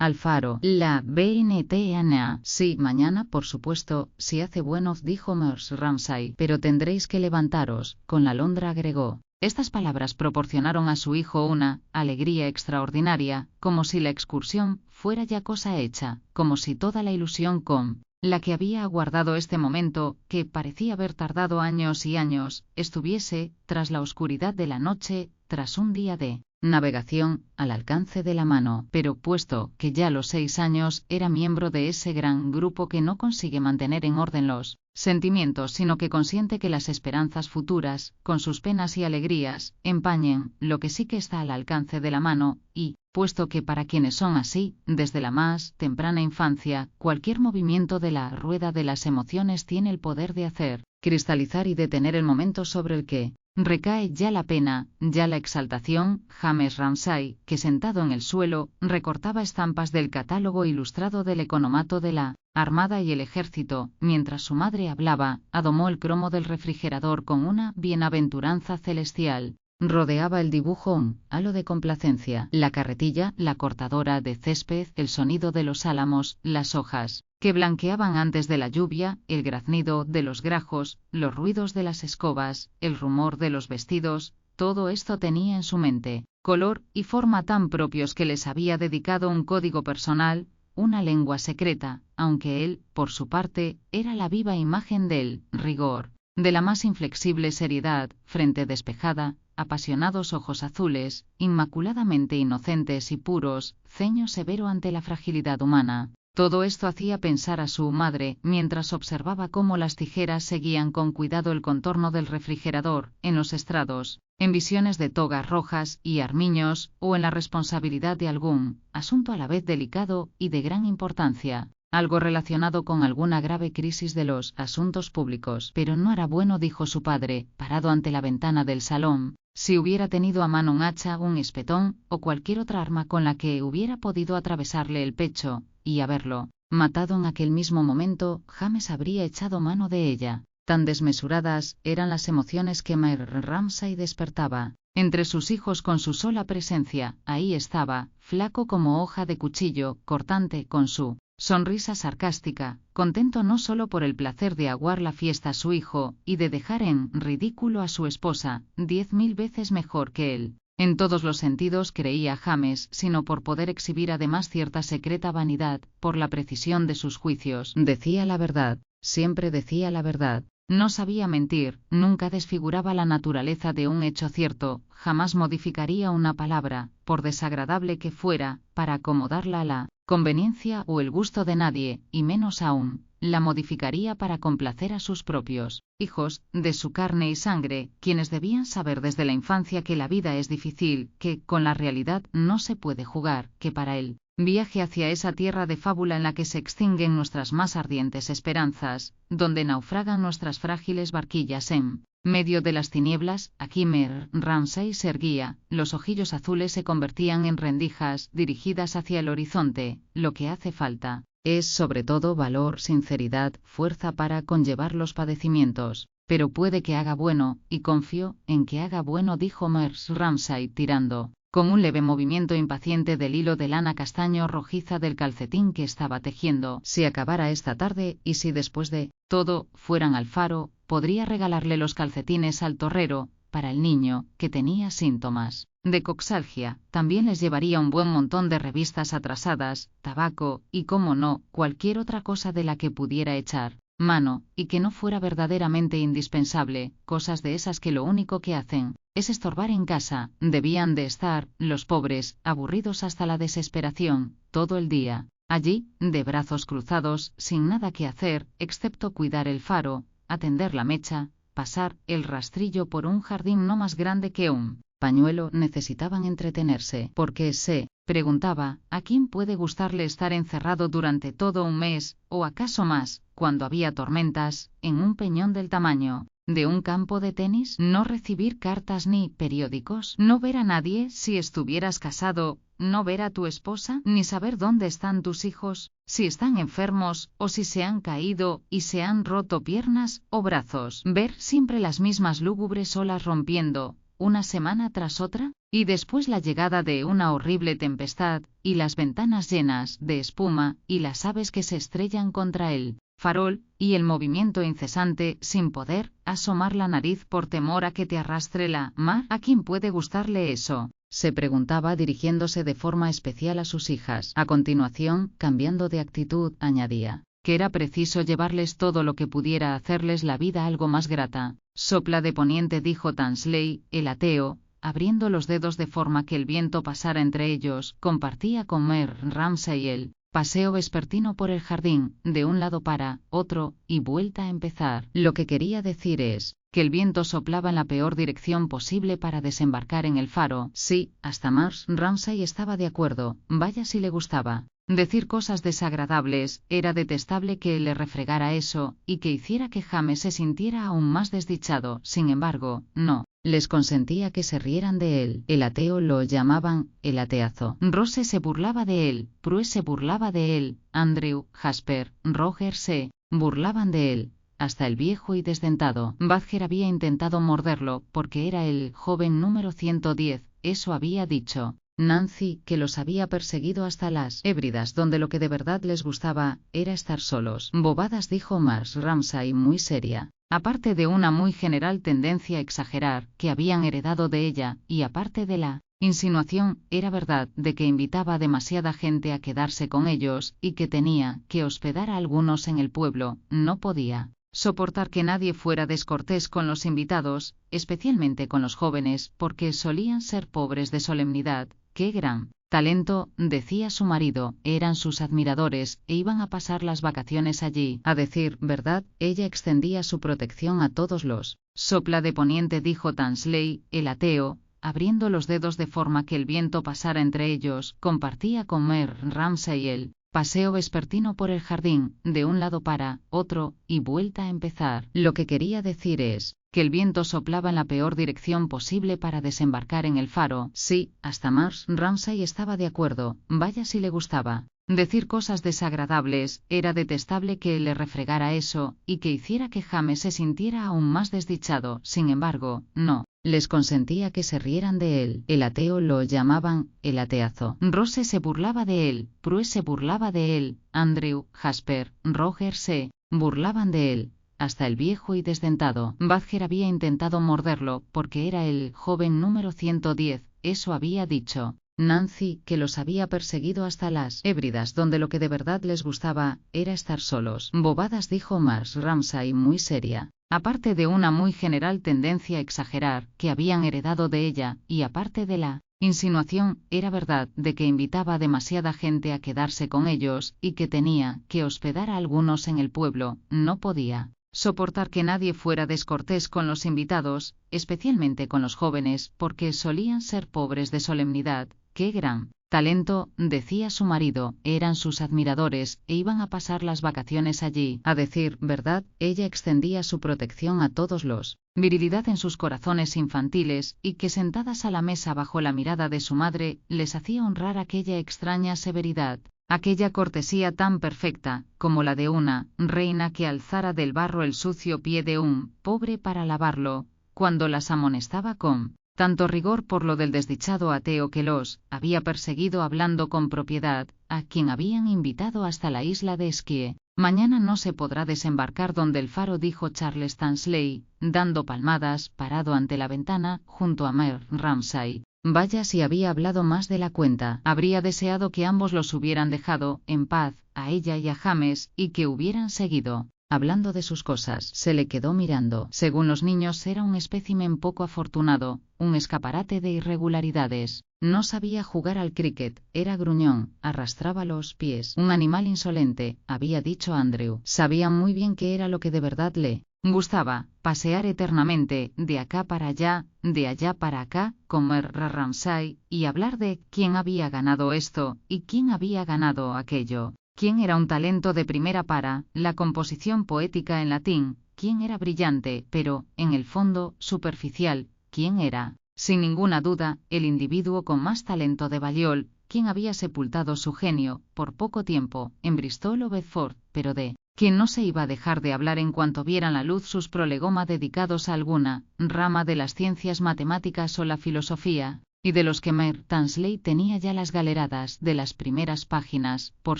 Alfaro, la BNTNA. Sí, mañana, por supuesto, si hace bueno, dijo Mrs. Ramsay, pero tendréis que levantaros, con la alondra agregó. Estas palabras proporcionaron a su hijo una alegría extraordinaria, como si la excursión fuera ya cosa hecha, como si toda la ilusión con la que había aguardado este momento, que parecía haber tardado años y años, estuviese, tras la oscuridad de la noche, tras un día de navegación, al alcance de la mano, pero puesto que ya a los 6 años era miembro de ese gran grupo que no consigue mantener en orden los sentimientos, sino que consiente que las esperanzas futuras, con sus penas y alegrías, empañen lo que sí que está al alcance de la mano, y, puesto que para quienes son así, desde la más temprana infancia, cualquier movimiento de la rueda de las emociones tiene el poder de hacer cristalizar y detener el momento sobre el que recae ya la pena, ya la exaltación. James Ramsay, que sentado en el suelo, recortaba estampas del catálogo ilustrado del economato de la Armada y el Ejército, mientras su madre hablaba, adomó el cromo del refrigerador con una bienaventuranza celestial. Rodeaba el dibujo un halo de complacencia, la carretilla, la cortadora de césped, el sonido de los álamos, las hojas que blanqueaban antes de la lluvia, el graznido de los grajos, los ruidos de las escobas, el rumor de los vestidos, todo esto tenía en su mente color y forma tan propios que les había dedicado un código personal, una lengua secreta, aunque él, por su parte, era la viva imagen del rigor, de la más inflexible seriedad, frente despejada, apasionados ojos azules, inmaculadamente inocentes y puros, ceño severo ante la fragilidad humana. Todo esto hacía pensar a su madre, mientras observaba cómo las tijeras seguían con cuidado el contorno del refrigerador, en los estrados, en visiones de togas rojas y armiños, o en la responsabilidad de algún asunto a la vez delicado y de gran importancia, algo relacionado con alguna grave crisis de los asuntos públicos. Pero no era bueno, dijo su padre, parado ante la ventana del salón, si hubiera tenido a mano un hacha, un espetón, o cualquier otra arma con la que hubiera podido atravesarle el pecho, y haberlo matado en aquel mismo momento, James habría echado mano de ella. Tan desmesuradas eran las emociones que Mrs. Ramsay despertaba entre sus hijos con su sola presencia. Ahí estaba, flaco como hoja de cuchillo, cortante, con su sonrisa sarcástica, contento no solo por el placer de aguar la fiesta a su hijo, y de dejar en ridículo a su esposa, 10.000 veces mejor que él, en todos los sentidos, creía James, sino por poder exhibir además cierta secreta vanidad, por la precisión de sus juicios. Decía la verdad, siempre decía la verdad. No sabía mentir, nunca desfiguraba la naturaleza de un hecho cierto, jamás modificaría una palabra, por desagradable que fuera, para acomodarla a la conveniencia o el gusto de nadie, y menos aún, la modificaría para complacer a sus propios hijos, de su carne y sangre, quienes debían saber desde la infancia que la vida es difícil, que con la realidad no se puede jugar, que para él viaje hacia esa tierra de fábula en la que se extinguen nuestras más ardientes esperanzas, donde naufragan nuestras frágiles barquillas en medio de las tinieblas. Aquí Mrs. Ramsay se erguía, los ojillos azules se convertían en rendijas dirigidas hacia el horizonte. Lo que hace falta es sobre todo valor, sinceridad, fuerza para conllevar los padecimientos. Pero puede que haga bueno, y confío en que haga bueno, dijo Mrs. Ramsay tirando con un leve movimiento impaciente del hilo de lana castaño rojiza del calcetín que estaba tejiendo. Si acabara esta tarde, y si después de todo fueran al faro, podría regalarle los calcetines al torrero. Para el niño, que tenía síntomas de coxalgia, también les llevaría un buen montón de revistas atrasadas, tabaco, y cómo no, cualquier otra cosa de la que pudiera echar mano, y que no fuera verdaderamente indispensable, cosas de esas que lo único que hacen es estorbar en casa. Debían de estar, los pobres, aburridos hasta la desesperación, todo el día, allí, de brazos cruzados, sin nada que hacer, excepto cuidar el faro, atender la mecha, pasar el rastrillo por un jardín no más grande que un pañuelo. Necesitaban entretenerse, porque se preguntaba, ¿a quién puede gustarle estar encerrado durante todo un mes, o acaso más, cuando había tormentas, en un peñón del tamaño de un campo de tenis? No recibir cartas ni periódicos, no ver a nadie si estuvieras casado, no ver a tu esposa, ni saber dónde están tus hijos, si están enfermos, o si se han caído y se han roto piernas o brazos. Ver siempre las mismas lúgubres olas rompiendo una semana tras otra, y después la llegada de una horrible tempestad, y las ventanas llenas de espuma, y las aves que se estrellan contra el farol, y el movimiento incesante, sin poder asomar la nariz por temor a que te arrastre la mar. ¿A quién puede gustarle eso?, se preguntaba dirigiéndose de forma especial a sus hijas. A continuación, cambiando de actitud, añadía que era preciso llevarles todo lo que pudiera hacerles la vida algo más grata. Sopla de poniente, dijo Tansley, el ateo, abriendo los dedos de forma que el viento pasara entre ellos. Compartía con Mer Ramsay el paseo vespertino por el jardín, de un lado para otro, y vuelta a empezar. Lo que quería decir es que el viento soplaba en la peor dirección posible para desembarcar en el faro. Sí, hasta Mrs. Ramsay estaba de acuerdo, vaya si le gustaba decir cosas desagradables. Era detestable que él le refregara eso, y que hiciera que James se sintiera aún más desdichado. Sin embargo, no les consentía que se rieran de él. El ateo lo llamaban el ateazo. Rose se burlaba de él, Prue se burlaba de él, Andrew, Jasper, Roger se burlaban de él. Hasta el viejo y desdentado Badger había intentado morderlo, porque era el joven número 110, eso había dicho Nancy, que los había perseguido hasta las Hébridas, donde lo que de verdad les gustaba era estar solos. Bobadas, dijo Mrs. Ramsay muy seria. Aparte de una muy general tendencia a exagerar, que habían heredado de ella, y aparte de la insinuación, era verdad, de que invitaba a demasiada gente a quedarse con ellos, y que tenía que hospedar a algunos en el pueblo, no podía soportar que nadie fuera descortés con los invitados, especialmente con los jóvenes, porque solían ser pobres de solemnidad. ¡Qué gran talento!, decía su marido, eran sus admiradores, e iban a pasar las vacaciones allí. A decir verdad, ella extendía su protección a todos los. Sopla de poniente, dijo Tansley, el ateo, abriendo los dedos de forma que el viento pasara entre ellos. Compartía con Mer Ramsay el paseo vespertino por el jardín, de un lado para otro, y vuelta a empezar. Lo que quería decir es que el viento soplaba en la peor dirección posible para desembarcar en el faro. Sí, hasta Mrs. Ramsay estaba de acuerdo, vaya si le gustaba decir cosas desagradables. Era detestable que él le refregara eso, y que hiciera que James se sintiera aún más desdichado. Sin embargo, no les consentía que se rieran de él. El ateo lo llamaban el ateazo. Rose se burlaba de él, Prue se burlaba de él, Andrew, Jasper, Roger se burlaban de él. Hasta el viejo y desdentado Badger había intentado morderlo, porque era el joven número 110, eso había dicho Nancy, que los había perseguido hasta las Hébridas, donde lo que de verdad les gustaba era estar solos. Bobadas, dijo Mrs. Ramsay muy seria. Aparte de una muy general tendencia a exagerar, que habían heredado de ella, y aparte de la insinuación, era verdad, de que invitaba a demasiada gente a quedarse con ellos, y que tenía que hospedar a algunos en el pueblo, no podía soportar que nadie fuera descortés con los invitados, especialmente con los jóvenes, porque solían ser pobres de solemnidad. ¡Qué gran talento!, decía su marido, eran sus admiradores, e iban a pasar las vacaciones allí. A decir verdad, ella extendía su protección a todos los. Virilidad en sus corazones infantiles, y que sentadas a la mesa bajo la mirada de su madre, les hacía honrar aquella extraña severidad, aquella cortesía tan perfecta, como la de una reina que alzara del barro el sucio pie de un pobre para lavarlo, cuando las amonestaba con tanto rigor por lo del desdichado ateo que los había perseguido, hablando con propiedad, a quien habían invitado hasta la isla de Esquie. Mañana no se podrá desembarcar donde el faro, dijo Charles Tansley, dando palmadas, parado ante la ventana, junto a Mer Ramsay. Vaya si había hablado más de la cuenta. Habría deseado que ambos los hubieran dejado en paz, a ella y a James, y que hubieran seguido hablando de sus cosas. Se le quedó mirando. Según los niños, era un espécimen poco afortunado, un escaparate de irregularidades. No sabía jugar al cricket, era gruñón, arrastraba los pies. Un animal insolente, había dicho Andrew. Sabía muy bien que era lo que de verdad le gustaba, pasear eternamente, de acá para allá, de allá para acá, comer Ramsay, y hablar de quién había ganado esto, y quién había ganado aquello. ¿Quién era un talento de primera para la composición poética en latín? ¿Quién era brillante, pero, en el fondo, superficial? ¿Quién era, sin ninguna duda, el individuo con más talento de Balliol? ¿Quién había sepultado su genio, por poco tiempo, en Bristol o Bedford, pero de que no se iba a dejar de hablar en cuanto vieran la luz sus prolegoma dedicados a alguna rama de las ciencias matemáticas o la filosofía, y de los que Mer Tansley tenía ya las galeradas de las primeras páginas, por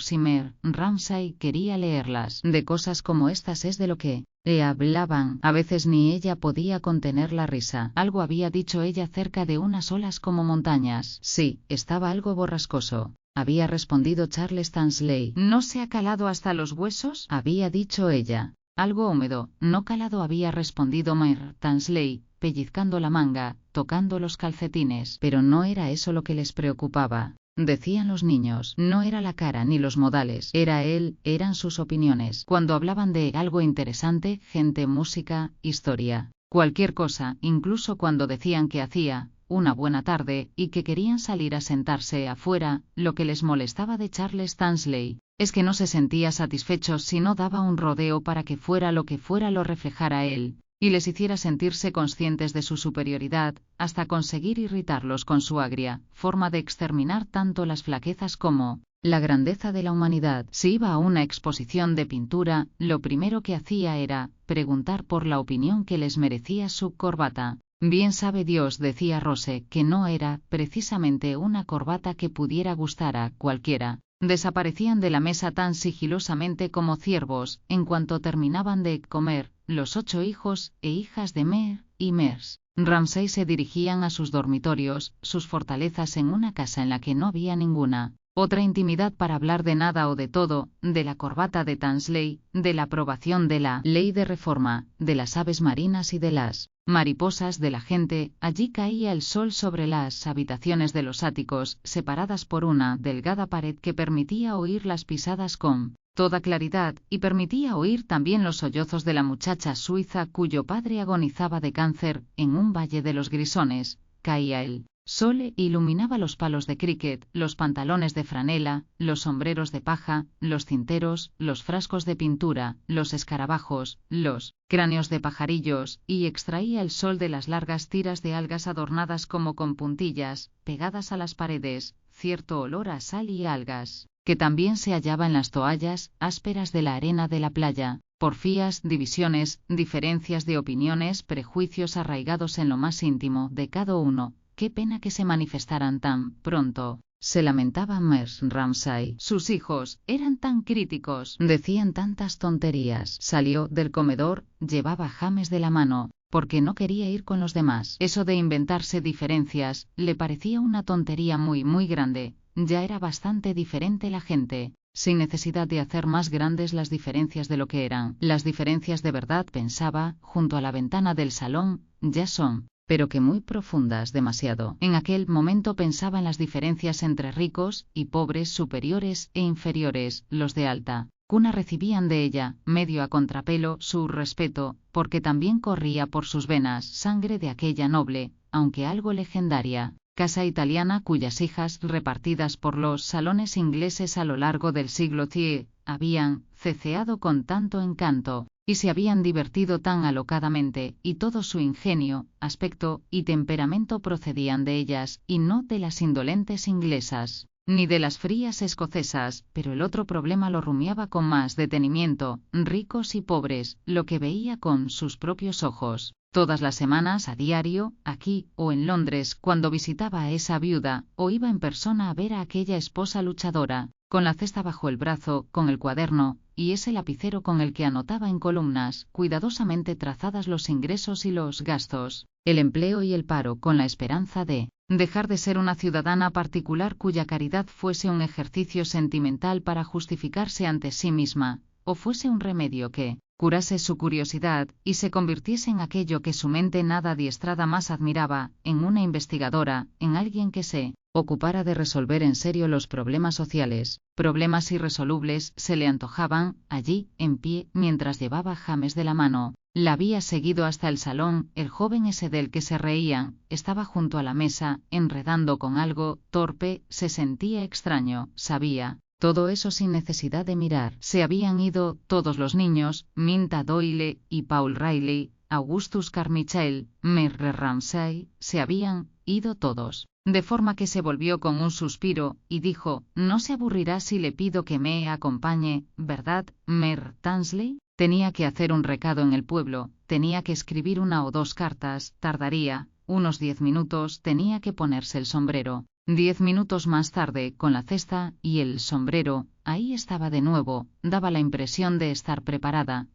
si Mer Ramsay quería leerlas. De cosas como estas es de lo que le hablaban. A veces ni ella podía contener la risa. Algo había dicho ella acerca de unas olas como montañas. Sí, estaba algo borrascoso, había respondido Charles Tansley. ¿No se ha calado hasta los huesos?, había dicho ella. Algo húmedo, no calado, había respondido Mer Tansley, pellizcando la manga, tocando los calcetines. Pero no era eso lo que les preocupaba, decían los niños. No era la cara ni los modales, era él, eran sus opiniones. Cuando hablaban de algo interesante, gente, música, historia, cualquier cosa, incluso cuando decían que hacía una buena tarde y que querían salir a sentarse afuera, lo que les molestaba de Charles Tansley es que no se sentía satisfecho si no daba un rodeo para que fuera lo que fuera lo reflejara él, y les hiciera sentirse conscientes de su superioridad, hasta conseguir irritarlos con su agria forma de exterminar tanto las flaquezas como la grandeza de la humanidad. Si iba a una exposición de pintura, lo primero que hacía era preguntar por la opinión que les merecía su corbata. Bien sabe Dios, decía Rose, que no era precisamente una corbata que pudiera gustar a cualquiera. Desaparecían de la mesa tan sigilosamente como ciervos, en cuanto terminaban de comer. Los 8 hijos e hijas de Mer y Mers Ramsay se dirigían a sus dormitorios, sus fortalezas en una casa en la que no había ninguna otra intimidad para hablar de nada o de todo, de la corbata de Tansley, de la aprobación de la ley de reforma, de las aves marinas y de las mariposas de la gente. Allí caía el sol sobre las habitaciones de los áticos, separadas por una delgada pared que permitía oír las pisadas con toda claridad, y permitía oír también los sollozos de la muchacha suiza cuyo padre agonizaba de cáncer en un valle de los Grisones. Caía el sol e iluminaba los palos de cricket, los pantalones de franela, los sombreros de paja, los cinteros, los frascos de pintura, los escarabajos, los cráneos de pajarillos, y extraía el sol de las largas tiras de algas adornadas como con puntillas, pegadas a las paredes, cierto olor a sal y algas, que también se hallaba en las toallas ásperas de la arena de la playa. Porfías, divisiones, diferencias de opiniones, prejuicios arraigados en lo más íntimo de cada uno. Qué pena que se manifestaran tan pronto, se lamentaba Mers Ramsay. Sus hijos eran tan críticos, decían tantas tonterías. Salió del comedor, llevaba a James de la mano, porque no quería ir con los demás. Eso de inventarse diferencias le parecía una tontería muy grande. Ya era bastante diferente la gente, sin necesidad de hacer más grandes las diferencias de lo que eran. Las diferencias de verdad, pensaba, junto a la ventana del salón, ya son, pero que muy profundas, demasiado. En aquel momento pensaba en las diferencias entre ricos y pobres, superiores e inferiores. Los de alta cuna recibían de ella, medio a contrapelo, su respeto, porque también corría por sus venas sangre de aquella noble, aunque algo legendaria, casa italiana cuyas hijas, repartidas por los salones ingleses a lo largo del siglo XX, habían ceceado con tanto encanto, y se habían divertido tan alocadamente, y todo su ingenio, aspecto y temperamento procedían de ellas, y no de las indolentes inglesas, ni de las frías escocesas. Pero el otro problema lo rumiaba con más detenimiento, ricos y pobres, lo que veía con sus propios ojos todas las semanas a diario, aquí o en Londres, cuando visitaba a esa viuda, o iba en persona a ver a aquella esposa luchadora, con la cesta bajo el brazo, con el cuaderno y ese lapicero con el que anotaba en columnas cuidadosamente trazadas los ingresos y los gastos, el empleo y el paro, con la esperanza de dejar de ser una ciudadana particular cuya caridad fuese un ejercicio sentimental para justificarse ante sí misma, o fuese un remedio que curase su curiosidad y se convirtiese en aquello que su mente nada adiestrada más admiraba, en una investigadora, en alguien que se ocupara de resolver en serio los problemas sociales. Problemas irresolubles se le antojaban, allí, en pie, mientras llevaba a James de la mano. La había seguido hasta el salón. El joven ese del que se reían estaba junto a la mesa, enredando con algo, torpe, se sentía extraño, sabía todo eso sin necesidad de mirar. Se habían ido todos los niños, Minta Doyle y Paul Riley, Augustus Carmichael, Mer Ramsay, se habían ido todos. de forma que se volvió con un suspiro, y dijo, «No se aburrirá si le pido que me acompañe, ¿verdad, Mer Tansley?» Tenía que hacer un recado en el pueblo, tenía que escribir 1 o 2 cartas, tardaría unos 10 minutos, tenía que ponerse el sombrero. 10 minutos más tarde, con la cesta y el sombrero, ahí estaba de nuevo, daba la impresión de estar preparada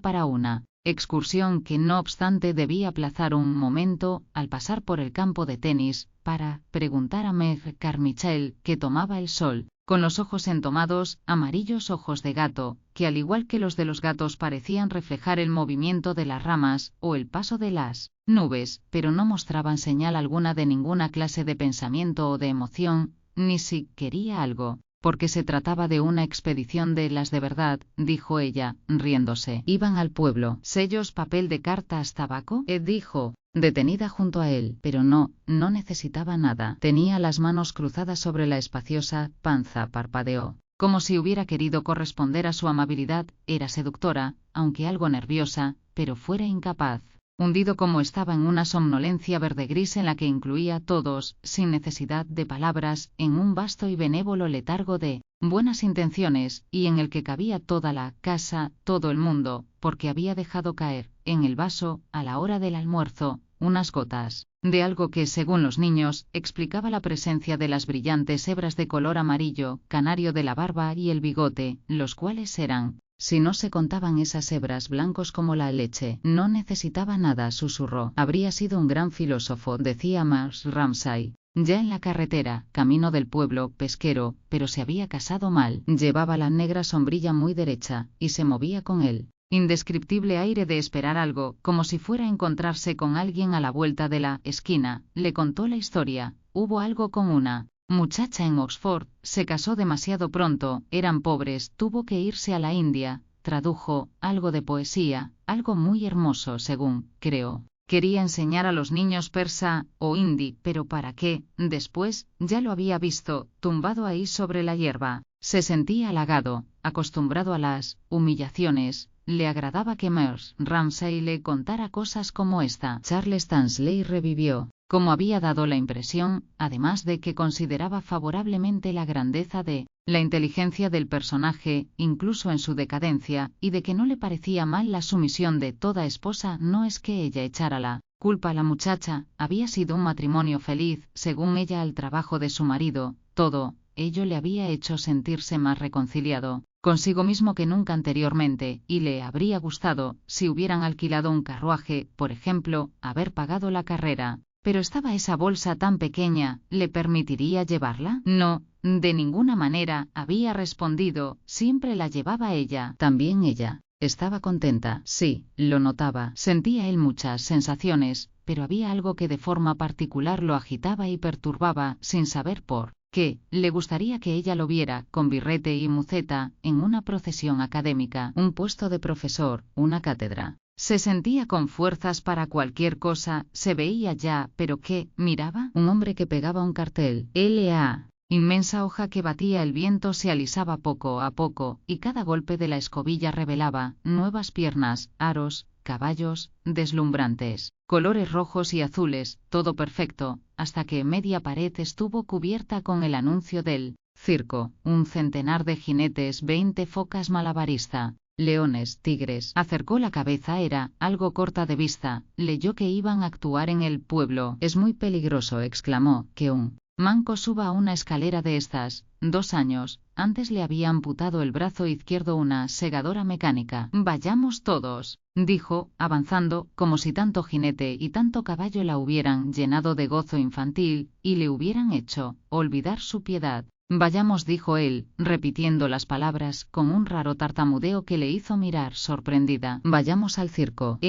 para una excursión que no obstante debía aplazar un momento, al pasar por el campo de tenis, para preguntar a Meg Carmichael, que tomaba el sol, con los ojos entomados, amarillos ojos de gato, que al igual que los de los gatos parecían reflejar el movimiento de las ramas o el paso de las nubes, pero no mostraban señal alguna de ninguna clase de pensamiento o de emoción, ni si quería algo. Porque se trataba de una expedición de las de verdad, dijo ella, riéndose. Iban al pueblo. ¿Sellos, papel de cartas, tabaco? Dijo, detenida junto a él, pero no necesitaba nada. Tenía las manos cruzadas sobre la espaciosa panza, parpadeó. Como si hubiera querido corresponder a su amabilidad, era seductora, aunque algo nerviosa, pero fuera incapaz. Hundido como estaba en una somnolencia verde-gris en la que incluía todos, sin necesidad de palabras, en un vasto y benévolo letargo de buenas intenciones, y en el que cabía toda la casa, todo el mundo, porque había dejado caer, en el vaso, a la hora del almuerzo, unas gotas de algo que, según los niños, explicaba la presencia de las brillantes hebras de color amarillo, canario de la barba y el bigote, los cuales eran, si no se contaban esas hebras, blancos como la leche. No necesitaba nada, susurró. Habría sido un gran filósofo, decía Mrs. Ramsay. Ya en la carretera, camino del pueblo, pesquero, pero se había casado mal. Llevaba la negra sombrilla muy derecha, y se movía con el indescriptible aire de esperar algo, como si fuera a encontrarse con alguien a la vuelta de la esquina. Le contó la historia. Hubo algo con una muchacha en Oxford, se casó demasiado pronto, eran pobres, tuvo que irse a la India, tradujo algo de poesía, algo muy hermoso según, creo. Quería enseñar a los niños persa o hindi, pero ¿para qué? Después, ya lo había visto, tumbado ahí sobre la hierba. Se sentía halagado, acostumbrado a las humillaciones. Le agradaba que Mrs. Ramsay le contara cosas como esta. Charles Tansley revivió. Como había dado la impresión, además de que consideraba favorablemente la grandeza de la inteligencia del personaje, incluso en su decadencia, y de que no le parecía mal la sumisión de toda esposa. No es que ella echara la culpa a la muchacha, había sido un matrimonio feliz, según ella, al trabajo de su marido, todo ello le había hecho sentirse más reconciliado consigo mismo que nunca anteriormente, y le habría gustado, si hubieran alquilado un carruaje, por ejemplo, haber pagado la carrera. Pero estaba esa bolsa tan pequeña, ¿le permitiría llevarla? No, de ninguna manera, había respondido, siempre la llevaba ella. También ella estaba contenta, sí, lo notaba, sentía él muchas sensaciones, pero había algo que de forma particular lo agitaba y perturbaba, sin saber por qué. Le gustaría que ella lo viera, con birrete y muceta, en una procesión académica, un puesto de profesor, una cátedra. Se sentía con fuerzas para cualquier cosa, se veía ya, pero ¿qué miraba? Un hombre que pegaba un cartel, L.A. Inmensa hoja que batía el viento se alisaba poco a poco, y cada golpe de la escobilla revelaba nuevas piernas, aros, caballos, deslumbrantes, colores rojos y azules, todo perfecto, hasta que media pared estuvo cubierta con el anuncio del circo, un centenar de jinetes, 20 focas malabarista, leones, tigres. Acercó la cabeza, era algo corta de vista, leyó que iban a actuar en el pueblo. Es muy peligroso, exclamó, que un manco suba a una escalera de estas. 2 años antes le había amputado el brazo izquierdo una segadora mecánica. Vayamos todos, dijo, avanzando, como si tanto jinete y tanto caballo la hubieran llenado de gozo infantil, y le hubieran hecho olvidar su piedad. Vayamos, dijo él, repitiendo las palabras con un raro tartamudeo que le hizo mirar sorprendida. Vayamos al circo.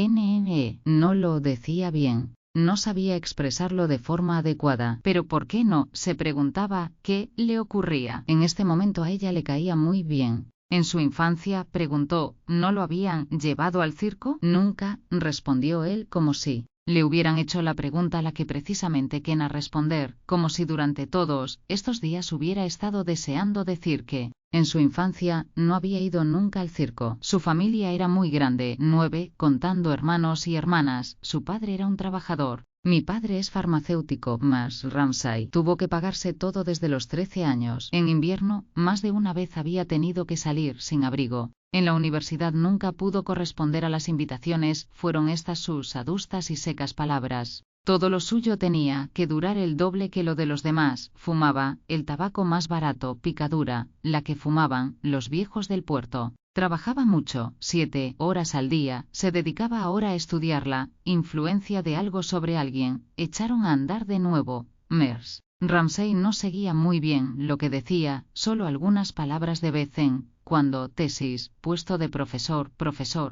No lo decía bien. No sabía expresarlo de forma adecuada. ¿Pero por qué no? Se preguntaba. ¿Qué le ocurría? En este momento a ella le caía muy bien. En su infancia, preguntó, ¿no lo habían llevado al circo? Nunca, respondió él, como si le hubieran hecho la pregunta a la que precisamente quería responder, como si durante todos estos días hubiera estado deseando decir que, en su infancia, no había ido nunca al circo. Su familia era muy grande, 9, contando hermanos y hermanas, su padre era un trabajador Mi padre es farmacéutico, Mrs. Ramsay. Tuvo que pagarse todo desde los 13 años. En invierno, más de una vez había tenido que salir sin abrigo. En la universidad nunca pudo corresponder a las invitaciones, fueron estas sus adustas y secas palabras. Todo lo suyo tenía que durar el doble que lo de los demás. Fumaba, el tabaco más barato, picadura, la que fumaban los viejos del puerto. Trabajaba mucho, 7 horas al día, se dedicaba ahora a estudiarla, influencia de algo sobre alguien, echaron a andar de nuevo. Mrs. Ramsay no seguía muy bien lo que decía, solo algunas palabras de vez en cuando, tesis, puesto de profesor,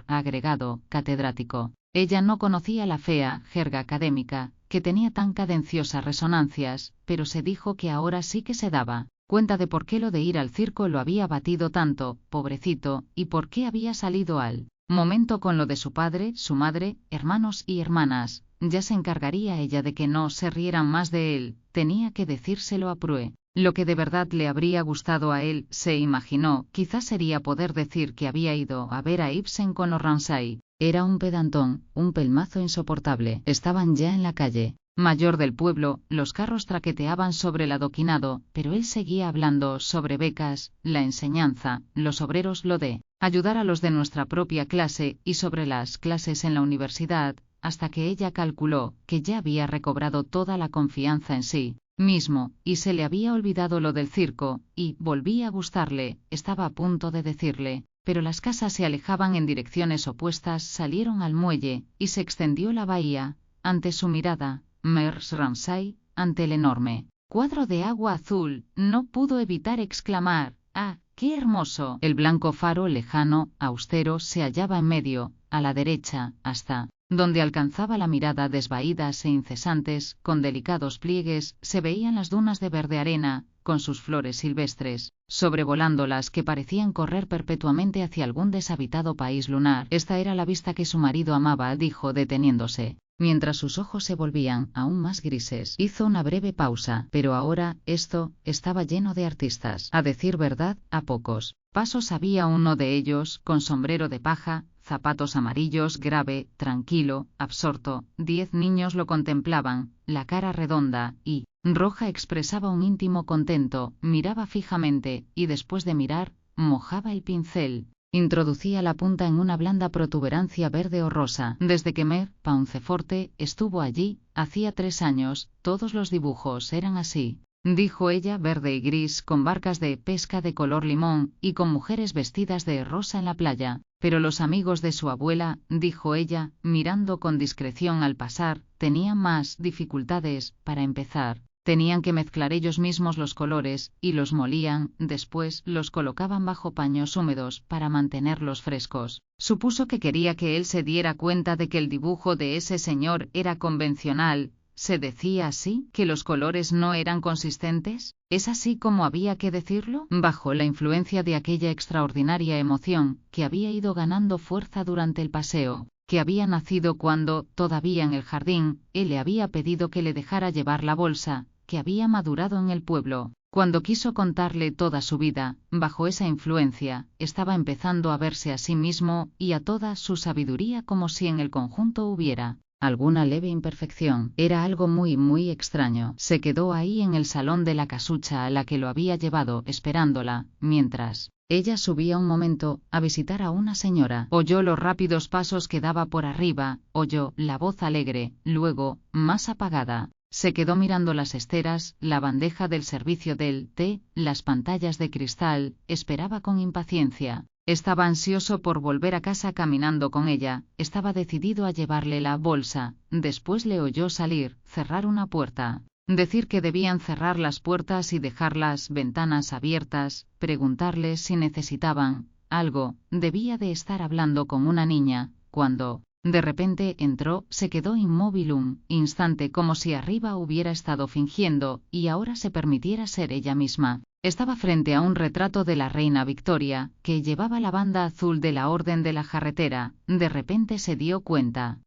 agregado, catedrático. Ella no conocía la fea jerga académica, que tenía tan cadenciosas resonancias, pero se dijo que ahora sí que se daba cuenta de por qué lo de ir al circo lo había batido tanto, pobrecito, y por qué había salido al momento con lo de su padre, su madre, hermanos y hermanas. Ya se encargaría ella de que no se rieran más de él, tenía que decírselo a Prue. Lo que de verdad le habría gustado a él, se imaginó, quizás sería poder decir que había ido a ver a Ibsen con los Ramsay. Era un pedantón, un pelmazo insoportable. Estaban ya en la calle mayor del pueblo, los carros traqueteaban sobre el adoquinado, pero él seguía hablando sobre becas, la enseñanza, los obreros, lo de ayudar a los de nuestra propia clase, y sobre las clases en la universidad, hasta que ella calculó que ya había recobrado toda la confianza en sí mismo, y se le había olvidado lo del circo, y volvía a gustarle. Estaba a punto de decirle, pero las casas se alejaban en direcciones opuestas, salieron al muelle, y se extendió la bahía. Ante su mirada, Mrs. Ramsay, ante el enorme cuadro de agua azul, no pudo evitar exclamar, ¡ah, qué hermoso! El blanco faro lejano, austero, se hallaba en medio, a la derecha, hasta donde alcanzaba la mirada, desvaídas e incesantes, con delicados pliegues, se veían las dunas de verde arena, con sus flores silvestres, sobrevolándolas, que parecían correr perpetuamente hacia algún deshabitado país lunar. Esta era la vista que su marido amaba, dijo deteniéndose, mientras sus ojos se volvían aún más grises. Hizo una breve pausa, pero ahora, esto, estaba lleno de artistas. A decir verdad, a pocos pasos había uno de ellos, con sombrero de paja, zapatos amarillos, grave, tranquilo, absorto. 10 niños lo contemplaban, la cara redonda y roja expresaba un íntimo contento, miraba fijamente, y después de mirar, mojaba el pincel. Introducía la punta en una blanda protuberancia verde o rosa. Desde que Mère Paunceforte estuvo allí, hacía 3 años, todos los dibujos eran así, dijo ella, verde y gris, con barcas de pesca de color limón, y con mujeres vestidas de rosa en la playa. Pero los amigos de su abuela, dijo ella, mirando con discreción al pasar, tenían más dificultades. Para empezar, tenían que mezclar ellos mismos los colores, y los molían, después los colocaban bajo paños húmedos para mantenerlos frescos. Supuso que quería que él se diera cuenta de que el dibujo de ese señor era convencional. ¿Se decía así, que los colores no eran consistentes? ¿Es así como había que decirlo? Bajo la influencia de aquella extraordinaria emoción, que había ido ganando fuerza durante el paseo, que había nacido cuando, todavía en el jardín, él le había pedido que le dejara llevar la bolsa, que había madurado en el pueblo, cuando quiso contarle toda su vida, bajo esa influencia, estaba empezando a verse a sí mismo y a toda su sabiduría como si en el conjunto hubiera alguna leve imperfección. Era algo muy extraño. Se quedó ahí en el salón de la casucha a la que lo había llevado, esperándola, mientras ella subía un momento a visitar a una señora. Oyó los rápidos pasos que daba por arriba, oyó la voz alegre, luego, más apagada. Se quedó mirando las esteras, la bandeja del servicio del té, las pantallas de cristal, esperaba con impaciencia. Estaba ansioso por volver a casa caminando con ella, estaba decidido a llevarle la bolsa. Después le oyó salir, cerrar una puerta, decir que debían cerrar las puertas y dejar las ventanas abiertas, preguntarles si necesitaban algo. Debía de estar hablando con una niña, cuando de repente entró, se quedó inmóvil un instante como si arriba hubiera estado fingiendo, y ahora se permitiera ser ella misma. Estaba frente a un retrato de la reina Victoria, que llevaba la banda azul de la Orden de la Jarretera. De repente se dio cuenta,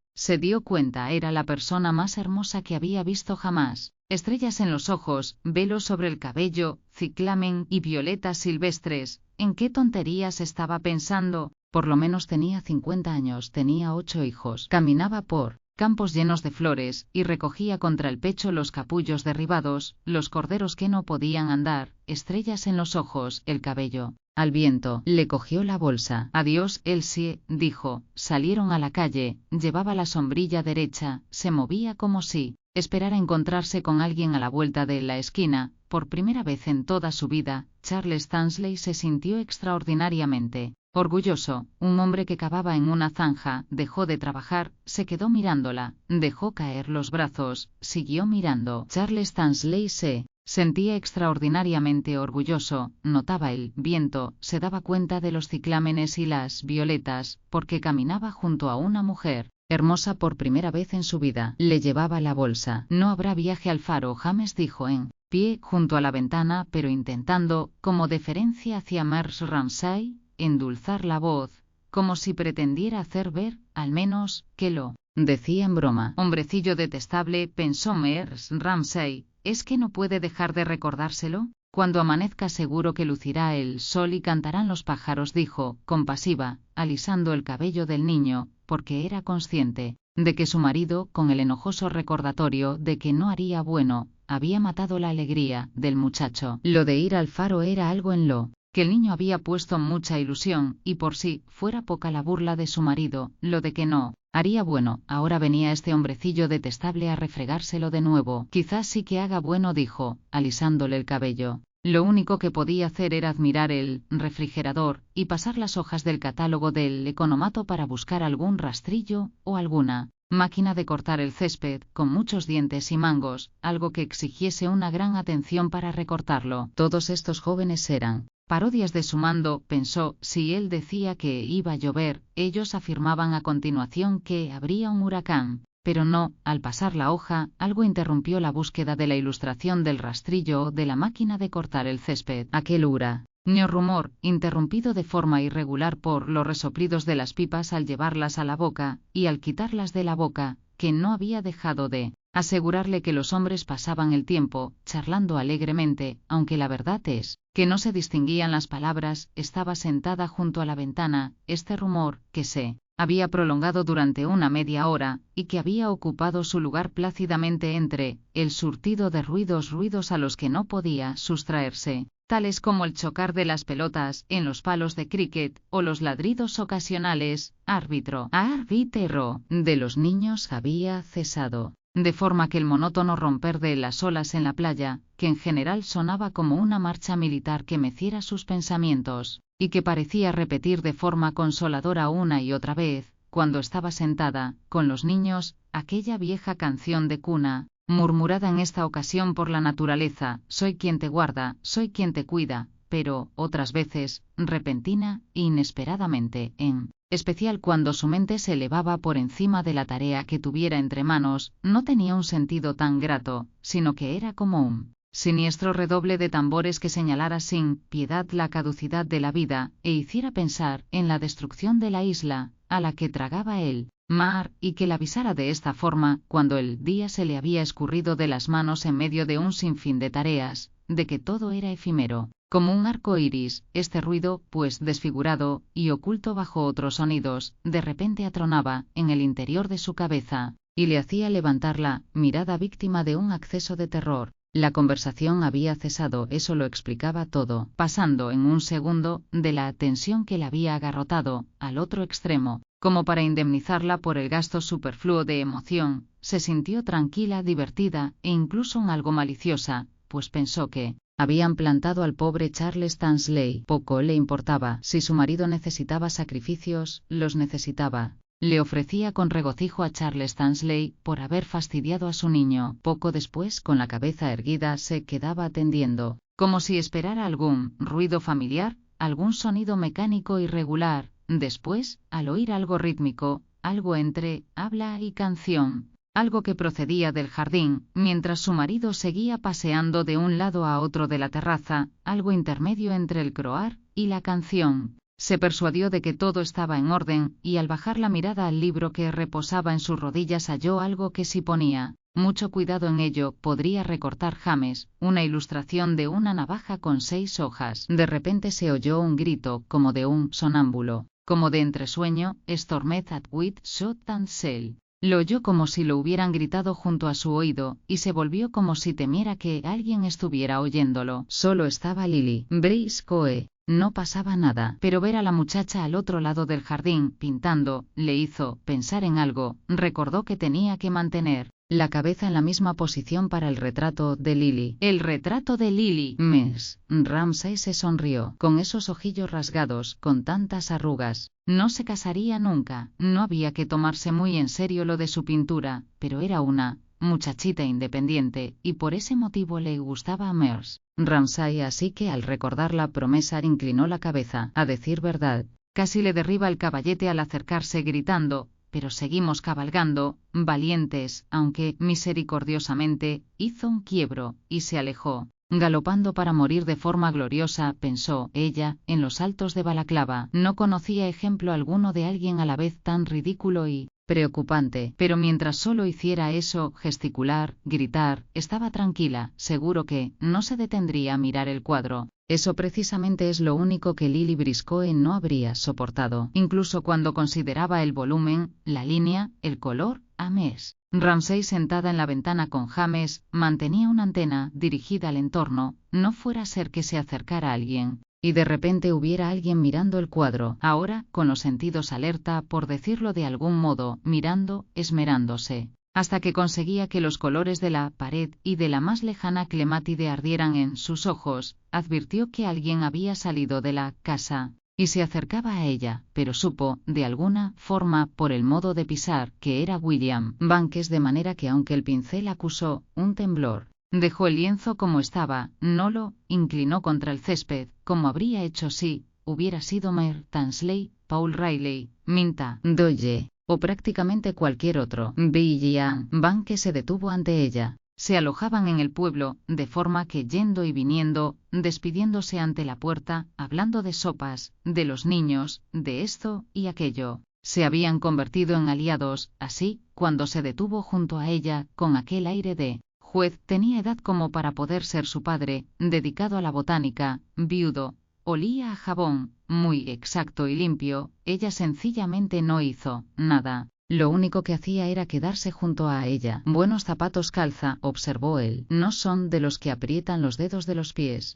era la persona más hermosa que había visto jamás. Estrellas en los ojos, velos sobre el cabello, ciclamen y violetas silvestres. ¿En qué tonterías estaba pensando? Por lo menos tenía 50 años, tenía 8 hijos, caminaba por campos llenos de flores, y recogía contra el pecho los capullos derribados, los corderos que no podían andar, estrellas en los ojos, el cabello al viento. Le cogió la bolsa. Adiós, Elsie, dijo. Salieron a la calle, llevaba la sombrilla derecha, se movía como si esperara encontrarse con alguien a la vuelta de la esquina. Por primera vez en toda su vida, Charles Stanley se sintió extraordinariamente orgulloso. Un hombre que cavaba en una zanja, dejó de trabajar, se quedó mirándola, dejó caer los brazos, siguió mirando. Charles Stanley se sentía extraordinariamente orgulloso, notaba el viento, se daba cuenta de los ciclámenes y las violetas, porque caminaba junto a una mujer hermosa por primera vez en su vida. Le llevaba la bolsa. No habrá viaje al faro, James dijo en pie junto a la ventana, pero intentando, como deferencia hacia Mrs. Ramsay, endulzar la voz, como si pretendiera hacer ver, al menos, que lo decía en broma. Hombrecillo detestable, pensó Mrs. Ramsay, ¿es que no puede dejar de recordárselo? Cuando amanezca seguro que lucirá el sol y cantarán los pájaros, dijo, compasiva, alisando el cabello del niño, porque era consciente de que su marido, con el enojoso recordatorio de que no haría bueno, había matado la alegría del muchacho. Lo de ir al faro era algo en lo que el niño había puesto mucha ilusión, y por si fuera poca la burla de su marido, lo de que no haría bueno, ahora venía este hombrecillo detestable a refregárselo de nuevo. Quizás sí que haga bueno, dijo, alisándole el cabello. Lo único que podía hacer era admirar el refrigerador y pasar las hojas del catálogo del economato para buscar algún rastrillo o alguna máquina de cortar el césped, con muchos dientes y mangos, algo que exigiese una gran atención para recortarlo. Todos estos jóvenes eran parodias de su mando, pensó. Si él decía que iba a llover, ellos afirmaban a continuación que habría un huracán. Pero no, al pasar la hoja, algo interrumpió la búsqueda de la ilustración del rastrillo o de la máquina de cortar el césped. Aquel huraño rumor, interrumpido de forma irregular por los resoplidos de las pipas al llevarlas a la boca, y al quitarlas de la boca, que no había dejado de asegurarle que los hombres pasaban el tiempo charlando alegremente, aunque la verdad es que no se distinguían las palabras. Estaba sentada junto a la ventana. Este rumor, que se había prolongado durante una media hora, y que había ocupado su lugar plácidamente entre el surtido de ruidos a los que no podía sustraerse, tales como el chocar de las pelotas en los palos de cricket, o los ladridos ocasionales, árbitro de los niños, había cesado, de forma que el monótono romper de las olas en la playa, que en general sonaba como una marcha militar que meciera sus pensamientos, y que parecía repetir de forma consoladora una y otra vez, cuando estaba sentada, con los niños, aquella vieja canción de cuna, murmurada en esta ocasión por la naturaleza, soy quien te guarda, soy quien te cuida, pero, otras veces, repentina e inesperadamente, en especial cuando su mente se elevaba por encima de la tarea que tuviera entre manos, no tenía un sentido tan grato, sino que era como un siniestro redoble de tambores que señalara sin piedad la caducidad de la vida, e hiciera pensar en la destrucción de la isla, a la que tragaba el mar, y que la avisara de esta forma, cuando el día se le había escurrido de las manos en medio de un sinfín de tareas, de que todo era efímero, como un arco iris. Este ruido, pues desfigurado y oculto bajo otros sonidos, de repente atronaba en el interior de su cabeza, y le hacía levantar la mirada víctima de un acceso de terror. La conversación había cesado, eso lo explicaba todo, pasando en un segundo de la tensión que la había agarrotado al otro extremo, como para indemnizarla por el gasto superfluo de emoción. Se sintió tranquila, divertida e incluso algo maliciosa, pues pensó que habían plantado al pobre Charles Stanley. Poco le importaba si su marido necesitaba sacrificios, los necesitaba. Le ofrecía con regocijo a Charles Stanley por haber fastidiado a su niño. Poco después, con la cabeza erguida, se quedaba atendiendo, como si esperara algún ruido familiar, algún sonido mecánico irregular. Después, al oír algo rítmico, algo entre habla y canción, algo que procedía del jardín, mientras su marido seguía paseando de un lado a otro de la terraza, algo intermedio entre el croar y la canción. Se persuadió de que todo estaba en orden, y al bajar la mirada al libro que reposaba en sus rodillas halló algo que, si ponía mucho cuidado en ello, podría recortar James, una ilustración de una navaja con 6 hojas. De repente se oyó un grito, como de un sonámbulo, como de entresueño, Stormed at Wit Shot and Sail. Lo oyó como si lo hubieran gritado junto a su oído, y se volvió como si temiera que alguien estuviera oyéndolo. Solo estaba Lily Briscoe. No pasaba nada, pero ver a la muchacha al otro lado del jardín, pintando, le hizo pensar en algo. Recordó que tenía que mantener la cabeza en la misma posición para el retrato de Lily. El retrato de Lily. Miss Ramsay se sonrió, con esos ojillos rasgados, con tantas arrugas. No se casaría nunca. No había que tomarse muy en serio lo de su pintura, pero era una muchachita independiente, y por ese motivo le gustaba a Mrs. Ramsay, así que al recordar la promesa inclinó la cabeza. A decir verdad, casi le derriba el caballete al acercarse gritando: «Pero seguimos cabalgando, valientes», aunque, misericordiosamente, hizo un quiebro, y se alejó, galopando para morir de forma gloriosa, pensó ella, en los altos de Balaclava. No conocía ejemplo alguno de alguien a la vez tan ridículo y preocupante, pero mientras solo hiciera eso, gesticular, gritar, estaba tranquila, seguro que no se detendría a mirar el cuadro. Eso precisamente es lo único que Lily Briscoe no habría soportado, incluso cuando consideraba el volumen, la línea, el color. A Mrs. Ramsay, sentada en la ventana con James, mantenía una antena dirigida al entorno, no fuera a ser que se acercara alguien y de repente hubiera alguien mirando el cuadro, ahora, con los sentidos alerta, por decirlo de algún modo, mirando, esmerándose, hasta que conseguía que los colores de la pared y de la más lejana clemátide ardieran en sus ojos. Advirtió que alguien había salido de la casa y se acercaba a ella, pero supo, de alguna forma, por el modo de pisar, que era William Banks, de manera que aunque el pincel acusó un temblor, dejó el lienzo como estaba, no lo inclinó contra el césped, como habría hecho si hubiera sido Mr. Tansley, Paul Riley, Minta Doyle, o prácticamente cualquier otro. William Banks se detuvo ante ella. Se alojaban en el pueblo, de forma que yendo y viniendo, despidiéndose ante la puerta, hablando de sopas, de los niños, de esto y aquello, se habían convertido en aliados. Así, cuando se detuvo junto a ella, con aquel aire de juez, tenía edad como para poder ser su padre, dedicado a la botánica, viudo, olía a jabón, muy exacto y limpio. Ella sencillamente no hizo nada. Lo único que hacía era quedarse junto a ella. «Buenos zapatos calza», observó él. «No son de los que aprietan los dedos de los pies».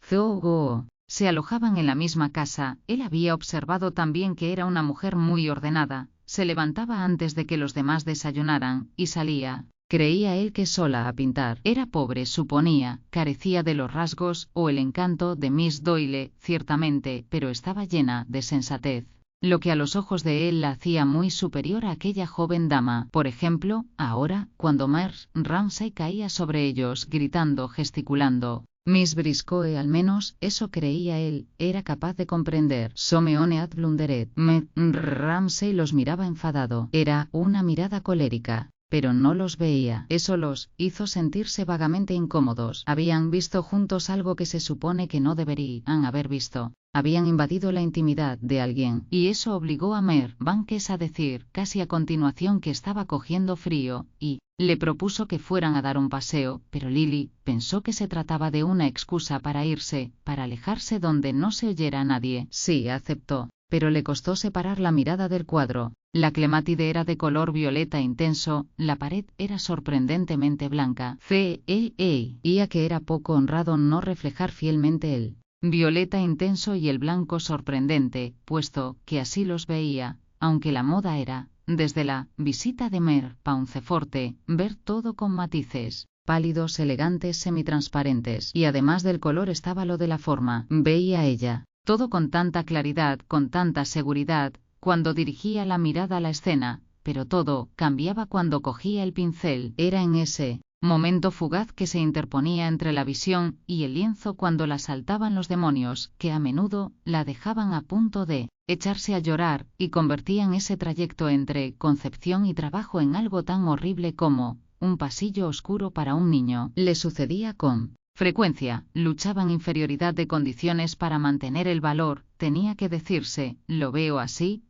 Se alojaban en la misma casa. Él había observado también que era una mujer muy ordenada. Se levantaba antes de que los demás desayunaran, y salía. Creía él que sola a pintar. Era pobre, suponía, carecía de los rasgos o el encanto de Miss Doyle, ciertamente, pero estaba llena de sensatez, lo que a los ojos de él la hacía muy superior a aquella joven dama. Por ejemplo, ahora, cuando Mrs. Ramsay caía sobre ellos, gritando, gesticulando, Miss Briscoe, al menos, eso creía él, era capaz de comprender. «Someone ad blunderet». Ramsay los miraba enfadado. Era una mirada colérica, pero no los veía. Eso los hizo sentirse vagamente incómodos. Habían visto juntos algo que se supone que no deberían haber visto. Habían invadido la intimidad de alguien, y eso obligó a Mr. Banks a decir, casi a continuación, que estaba cogiendo frío, y le propuso que fueran a dar un paseo, pero Lily pensó que se trataba de una excusa para irse, para alejarse donde no se oyera a nadie. Sí, aceptó, pero le costó separar la mirada del cuadro. La clemátide era de color violeta intenso, la pared era sorprendentemente blanca. Y a que era poco honrado no reflejar fielmente el violeta intenso y el blanco sorprendente, puesto que así los veía, aunque la moda era, desde la visita de Mr. Paunceforte, ver todo con matices pálidos, elegantes, semitransparentes, y además del color estaba lo de la forma. Veía ella todo con tanta claridad, con tanta seguridad, cuando dirigía la mirada a la escena, pero todo cambiaba cuando cogía el pincel. Era en ese momento fugaz que se interponía entre la visión y el lienzo cuando la asaltaban los demonios, que a menudo la dejaban a punto de echarse a llorar, y convertían ese trayecto entre concepción y trabajo en algo tan horrible como un pasillo oscuro para un niño. Le sucedía con frecuencia, luchaban inferioridad de condiciones para mantener el valor, tenía que decirse, lo veo así,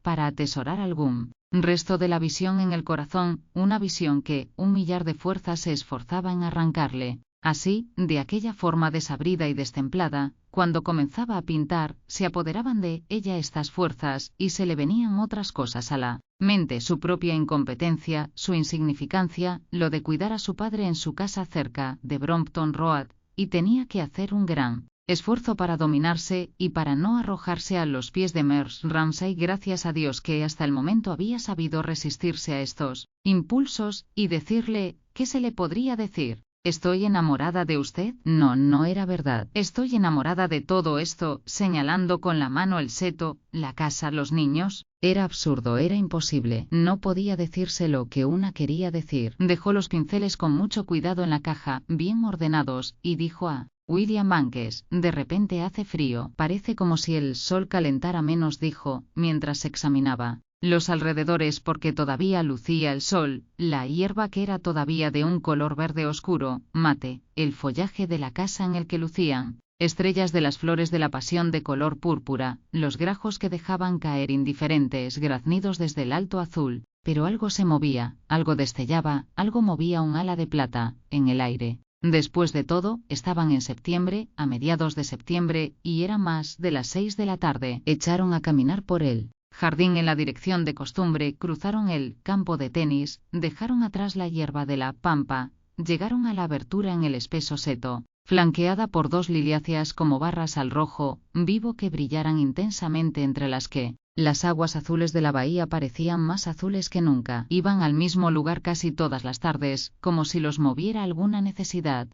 para atesorar algún resto de la visión en el corazón, una visión que un millar de fuerzas se esforzaba en arrancarle. Así, de aquella forma desabrida y destemplada, cuando comenzaba a pintar, se apoderaban de ella estas fuerzas, y se le venían otras cosas a la mente su propia incompetencia, su insignificancia, lo de cuidar a su padre en su casa cerca de Brompton Road, y tenía que hacer un gran esfuerzo para dominarse y para no arrojarse a los pies de Mrs. Ramsay. Gracias a Dios que hasta el momento había sabido resistirse a estos impulsos y decirle, ¿qué se le podría decir? ¿Estoy enamorada de usted? No, no era verdad. Estoy enamorada de todo esto, señalando con la mano el seto, la casa, los niños. Era absurdo, era imposible. No podía decirse lo que una quería decir. Dejó los pinceles con mucho cuidado en la caja, bien ordenados, y dijo a William Bankes, de repente hace frío. Parece como si el sol calentara menos, dijo, mientras examinaba los alrededores porque todavía lucía el sol, la hierba que era todavía de un color verde oscuro, mate, el follaje de la casa en el que lucían estrellas de las flores de la pasión de color púrpura, los grajos que dejaban caer indiferentes graznidos desde el alto azul, pero algo se movía, algo destellaba, algo movía un ala de plata, en el aire. Después de todo, estaban en septiembre, a mediados de septiembre, y eran más de las 6 de la tarde. Echaron a caminar por él. Jardín en la dirección de costumbre, cruzaron el campo de tenis, dejaron atrás la hierba de la pampa, llegaron a la abertura en el espeso seto, flanqueada por dos liliáceas como barras al rojo vivo que brillaran intensamente entre las que las aguas azules de la bahía parecían más azules que nunca. Iban al mismo lugar casi todas las tardes, como si los moviera alguna necesidad.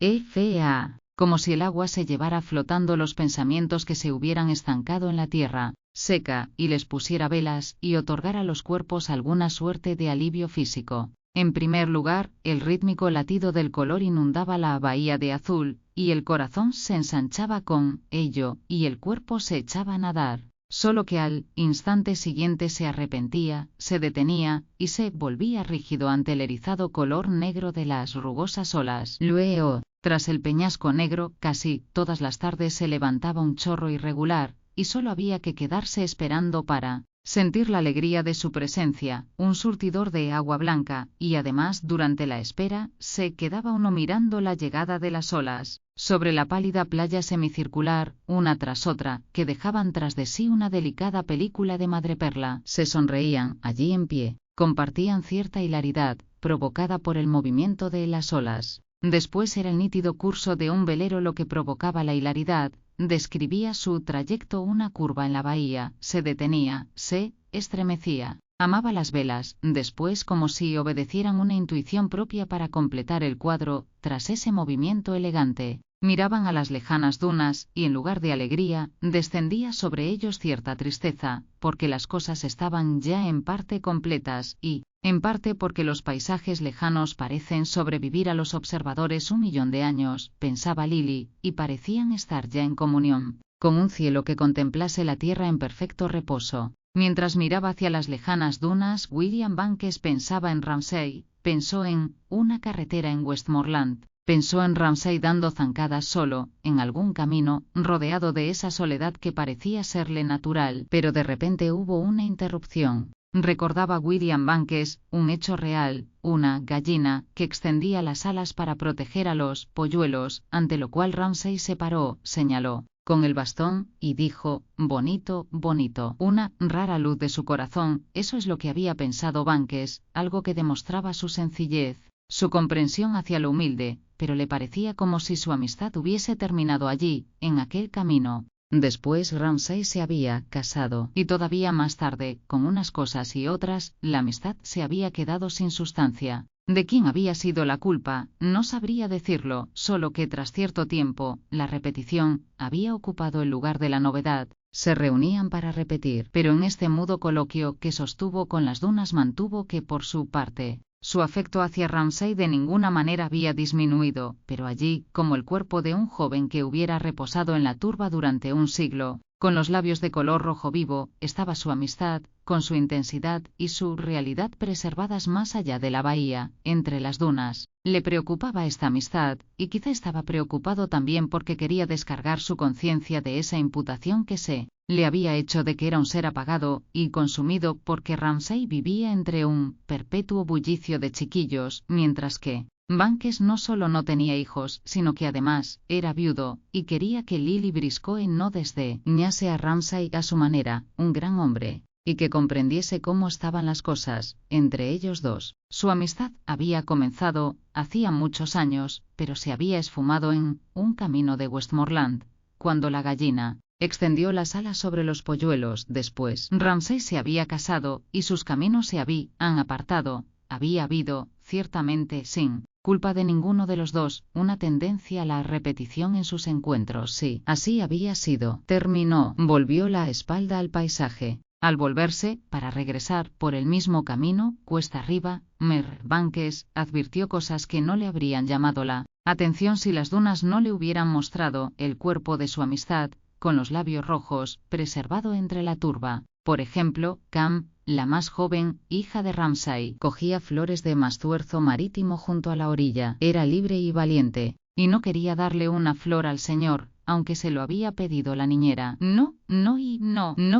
Como si el agua se llevara flotando los pensamientos que se hubieran estancado en la tierra seca, y les pusiera velas, y otorgara a los cuerpos alguna suerte de alivio físico. En primer lugar, el rítmico latido del color inundaba la bahía de azul, y el corazón se ensanchaba con ello, y el cuerpo se echaba a nadar. Solo que al instante siguiente se arrepentía, se detenía, y se volvía rígido ante el erizado color negro de las rugosas olas. Luego, tras el peñasco negro, casi todas las tardes se levantaba un chorro irregular, y solo había que quedarse esperando para sentir la alegría de su presencia, un surtidor de agua blanca, y además durante la espera, se quedaba uno mirando la llegada de las olas, sobre la pálida playa semicircular, una tras otra, que dejaban tras de sí una delicada película de madreperla. Se sonreían, allí en pie, compartían cierta hilaridad, provocada por el movimiento de las olas. Después era el nítido curso de un velero lo que provocaba la hilaridad. Describía su trayecto una curva en la bahía, se detenía, se estremecía, amaba las velas, después como si obedecieran una intuición propia para completar el cuadro, tras ese movimiento elegante, miraban a las lejanas dunas, y en lugar de alegría, descendía sobre ellos cierta tristeza, porque las cosas estaban ya en parte completas, y, en parte porque los paisajes lejanos parecen sobrevivir a los observadores 1.000.000 de años, pensaba Lily, y parecían estar ya en comunión con un cielo que contemplase la tierra en perfecto reposo. Mientras miraba hacia las lejanas dunas, William Bankes pensaba en Ramsay, pensó en una carretera en Westmoreland, pensó en Ramsay dando zancadas solo, en algún camino, rodeado de esa soledad que parecía serle natural, pero de repente hubo una interrupción. Recordaba William Bankes un hecho real, una gallina que extendía las alas para proteger a los polluelos, ante lo cual Ramsay se paró, señaló con el bastón, y dijo, bonito, bonito. Una rara luz de su corazón, eso es lo que había pensado Bankes, algo que demostraba su sencillez, su comprensión hacia lo humilde, pero le parecía como si su amistad hubiese terminado allí, en aquel camino. Después Ramsay se había casado, y todavía más tarde, con unas cosas y otras, la amistad se había quedado sin sustancia. ¿De quién había sido la culpa? No sabría decirlo, solo que tras cierto tiempo, la repetición había ocupado el lugar de la novedad. Se reunían para repetir, pero en este mudo coloquio que sostuvo con las dunas mantuvo que por su parte, su afecto hacia Ramsay de ninguna manera había disminuido, pero allí, como el cuerpo de un joven que hubiera reposado en la turba durante un siglo, con los labios de color rojo vivo, estaba su amistad, con su intensidad y su realidad preservadas más allá de la bahía, entre las dunas. Le preocupaba esta amistad, y quizá estaba preocupado también porque quería descargar su conciencia de esa imputación que se le había hecho de que era un ser apagado y consumido porque Ramsay vivía entre un perpetuo bullicio de chiquillos, mientras que Bankes no solo no tenía hijos, sino que además era viudo, y quería que Lily Briscoe no desdeñase a Ramsay a su manera, un gran hombre, y que comprendiese cómo estaban las cosas entre ellos dos. Su amistad había comenzado hacía muchos años, pero se había esfumado en un camino de Westmoreland, cuando la gallina extendió las alas sobre los polluelos. Después, Ramsay se había casado y sus caminos se habían apartado. Había habido, ciertamente sin culpa de ninguno de los dos, una tendencia a la repetición en sus encuentros. Sí, así había sido. Terminó, volvió la espalda al paisaje. Al volverse, para regresar por el mismo camino, cuesta arriba, Marjoribanks advirtió cosas que no le habrían llamado la atención si las dunas no le hubieran mostrado el cuerpo de su amistad, con los labios rojos, preservado entre la turba. Por ejemplo, Cam, la más joven, hija de Ramsay, cogía flores de mastuerzo marítimo junto a la orilla. Era libre y valiente, y no quería darle una flor al señor, aunque se lo había pedido la niñera. No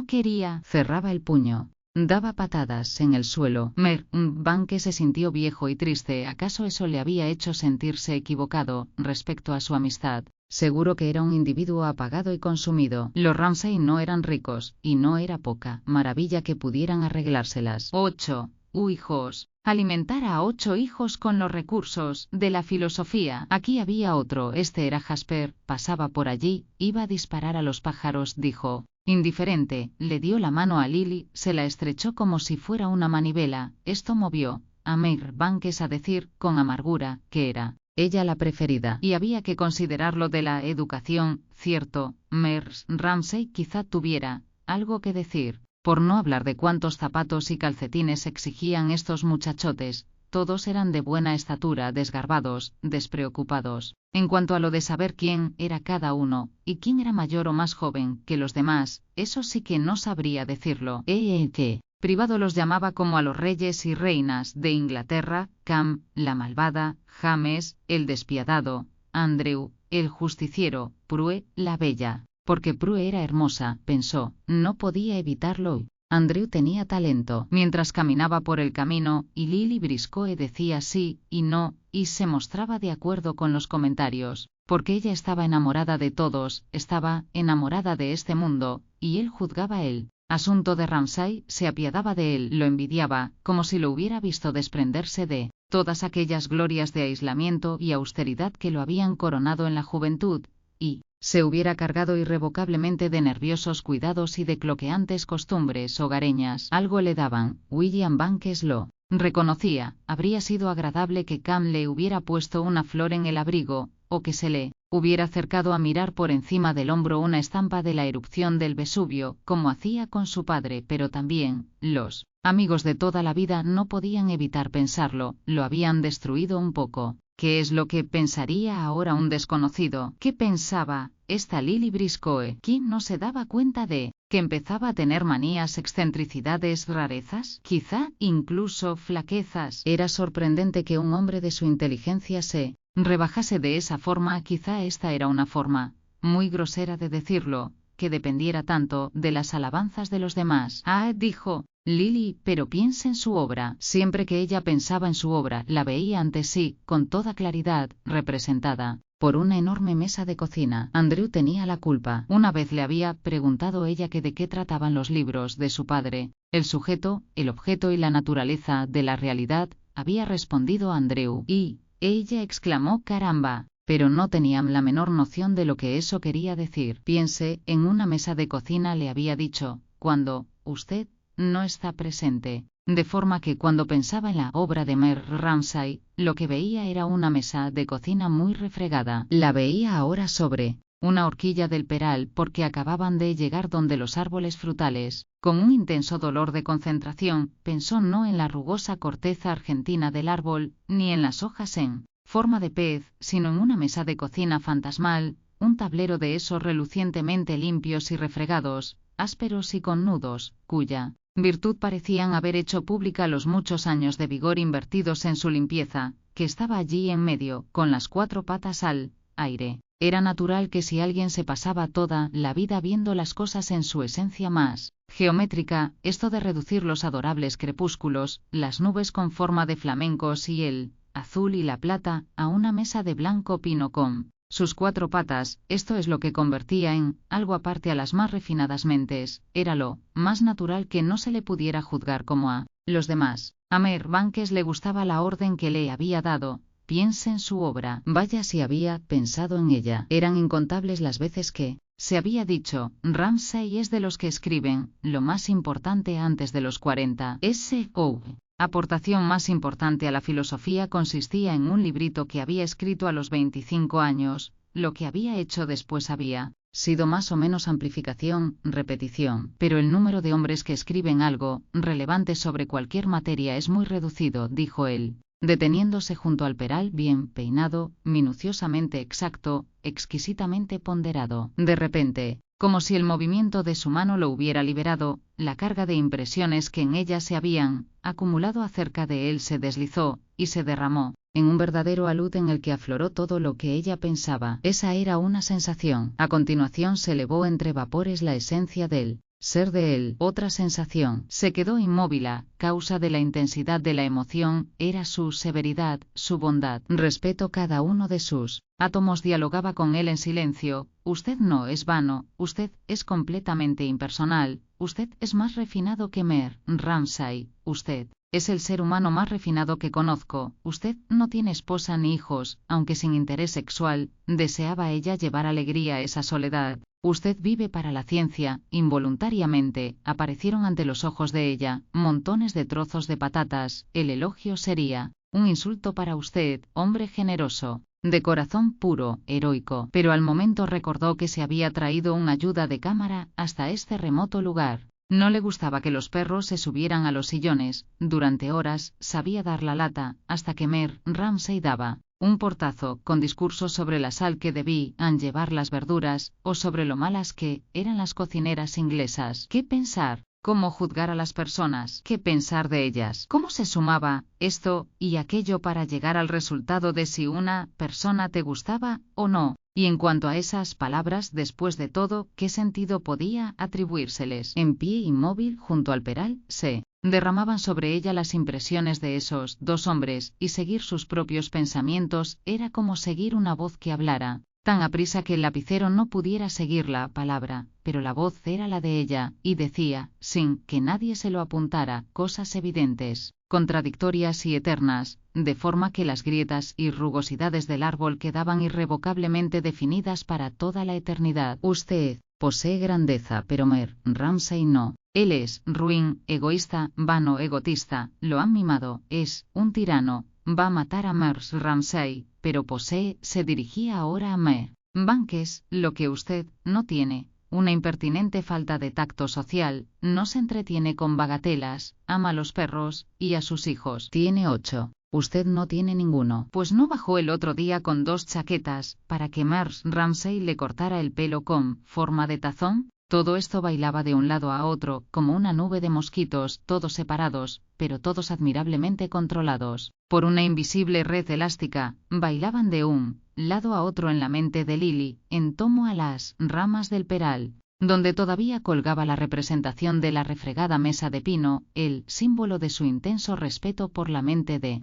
quería. Cerraba el puño. Daba patadas en el suelo. Marjoribanks se sintió viejo y triste. ¿Acaso eso le había hecho sentirse equivocado respecto a su amistad? Seguro que era un individuo apagado y consumido. Los Ramsay no eran ricos, y no era poca maravilla que pudieran arreglárselas. 8 hijos. Alimentar a 8 hijos con los recursos de la filosofía. Aquí había otro. Este era Jasper. Pasaba por allí, iba a disparar a los pájaros, dijo. Indiferente, le dio la mano a Lily, se la estrechó como si fuera una manivela. Esto movió a Marjoribanks a decir, con amargura, que era ella la preferida, y había que considerarlo de la educación. Cierto, Ramsay quizá tuviera algo que decir, por no hablar de cuántos zapatos y calcetines exigían estos muchachotes. Todos eran de buena estatura, desgarbados, despreocupados. En cuanto a lo de saber quién era cada uno, y quién era mayor o más joven que los demás, eso sí que no sabría decirlo. ¿Qué? Privado los llamaba como a los reyes y reinas de Inglaterra: Cam, la malvada; James, el despiadado; Andrew, el justiciero; Prue, la bella. Porque Prue era hermosa, pensó, no podía evitarlo. Andrew tenía talento. Mientras caminaba por el camino, y Lily Briscoe decía sí y no, y se mostraba de acuerdo con los comentarios, porque ella estaba enamorada de todos, estaba enamorada de este mundo, y él juzgaba el asunto de Ramsay, se apiadaba de él, lo envidiaba, como si lo hubiera visto desprenderse de todas aquellas glorias de aislamiento y austeridad que lo habían coronado en la juventud, y se hubiera cargado irrevocablemente de nerviosos cuidados y de cloqueantes costumbres hogareñas. Algo le daban. William Banks lo reconocía. Habría sido agradable que Cam le hubiera puesto una flor en el abrigo, o que se le hubiera acercado a mirar por encima del hombro una estampa de la erupción del Vesubio, como hacía con su padre, pero también los amigos de toda la vida no podían evitar pensarlo, lo habían destruido un poco. ¿Qué es lo que pensaría ahora un desconocido? ¿Qué pensaba esta Lily Briscoe? ¿Quién no se daba cuenta de que empezaba a tener manías, excentricidades, rarezas? Quizá incluso flaquezas. Era sorprendente que un hombre de su inteligencia se rebajase de esa forma. Quizá esta era una forma muy grosera de decirlo, que dependiera tanto de las alabanzas de los demás. Dijo Lily, pero piensa en su obra. Siempre que ella pensaba en su obra, la veía ante sí, con toda claridad, representada por una enorme mesa de cocina. Andrew tenía la culpa. Una vez le había preguntado ella que de qué trataban los libros de su padre. El sujeto, el objeto y la naturaleza de la realidad, había respondido Andrew. Y ella exclamó: caramba. Pero no tenía la menor noción de lo que eso quería decir. Piense en una mesa de cocina, le había dicho, cuando usted no está presente. De forma que cuando pensaba en la obra de Ramsay, lo que veía era una mesa de cocina muy refregada. La veía ahora sobre una horquilla del peral, porque acababan de llegar donde los árboles frutales. Con un intenso dolor de concentración, pensó no en la rugosa corteza argentina del árbol, ni en las hojas en forma de pez, sino en una mesa de cocina fantasmal, un tablero de esos relucientemente limpios y refregados, ásperos y con nudos, cuya virtud parecían haber hecho pública los muchos años de vigor invertidos en su limpieza, que estaba allí en medio, con las 4 patas al aire. Era natural que si alguien se pasaba toda la vida viendo las cosas en su esencia más geométrica, esto de reducir los adorables crepúsculos, las nubes con forma de flamencos y el azul y la plata, a una mesa de blanco pino con Sus 4 patas, esto es lo que convertía en algo aparte a las más refinadas mentes, era lo más natural que no se le pudiera juzgar como a los demás. A Marjoribanks le gustaba la orden que le había dado. Piense en su obra. Vaya si había pensado en ella. Eran incontables las veces que se había dicho, Ramsay es de los que escriben lo más importante antes de los 40. S.O. Aportación más importante a la filosofía consistía en un librito que había escrito a los 25 años. Lo que había hecho después había sido más o menos amplificación, repetición, pero el número de hombres que escriben algo relevante sobre cualquier materia es muy reducido, dijo él, deteniéndose junto al peral bien peinado, minuciosamente exacto, exquisitamente ponderado. De repente, como si el movimiento de su mano lo hubiera liberado, la carga de impresiones que en ella se habían acumulado acerca de él se deslizó y se derramó en un verdadero alud en el que afloró todo lo que ella pensaba. Esa era una sensación. A continuación se elevó entre vapores la esencia del ser de él. Otra sensación. Se quedó inmóvil a causa de la intensidad de la emoción, era su severidad, su bondad. Respeto cada uno de sus átomos dialogaba con él en silencio. Usted no es vano, usted es completamente impersonal, usted es más refinado que Ramsay, usted es el ser humano más refinado que conozco, usted no tiene esposa ni hijos, aunque sin interés sexual, deseaba ella llevar alegría a esa soledad. Usted vive para la ciencia. Involuntariamente, aparecieron ante los ojos de ella montones de trozos de patatas. El elogio sería un insulto para usted, hombre generoso, de corazón puro, heroico. Pero al momento recordó que se había traído una ayuda de cámara hasta este remoto lugar. No le gustaba que los perros se subieran a los sillones. Durante horas sabía dar la lata, hasta que Ramsay daba un portazo, con discursos sobre la sal que debían llevar las verduras, o sobre lo malas que eran las cocineras inglesas. ¿Qué pensar? ¿Cómo juzgar a las personas? ¿Qué pensar de ellas? ¿Cómo se sumaba esto y aquello para llegar al resultado de si una persona te gustaba o no? Y en cuanto a esas palabras, después de todo, ¿qué sentido podía atribuírseles? En pie inmóvil, junto al peral, se derramaban sobre ella las impresiones de esos 2 hombres, y seguir sus propios pensamientos era como seguir una voz que hablara tan aprisa que el lapicero no pudiera seguir la palabra, pero la voz era la de ella, y decía, sin que nadie se lo apuntara, cosas evidentes, contradictorias y eternas, de forma que las grietas y rugosidades del árbol quedaban irrevocablemente definidas para toda la eternidad. Usted posee grandeza, pero Ramsay no. Él es ruin, egoísta, vano, egotista, lo han mimado, es un tirano, va a matar a Ramsay, pero posee, se dirigía ahora a Marjoribanks, lo que usted no tiene, una impertinente falta de tacto social, no se entretiene con bagatelas, ama a los perros y a sus hijos. Tiene 8. Usted no tiene ninguno. Pues no bajó el otro día con 2 chaquetas, para que Ramsay le cortara el pelo con forma de tazón. Todo esto bailaba de un lado a otro, como una nube de mosquitos, todos separados, pero todos admirablemente controlados por una invisible red elástica. Bailaban de un lado a otro en la mente de Lily, en tomo a las ramas del peral, donde todavía colgaba la representación de la refregada mesa de pino, el símbolo de su intenso respeto por la mente de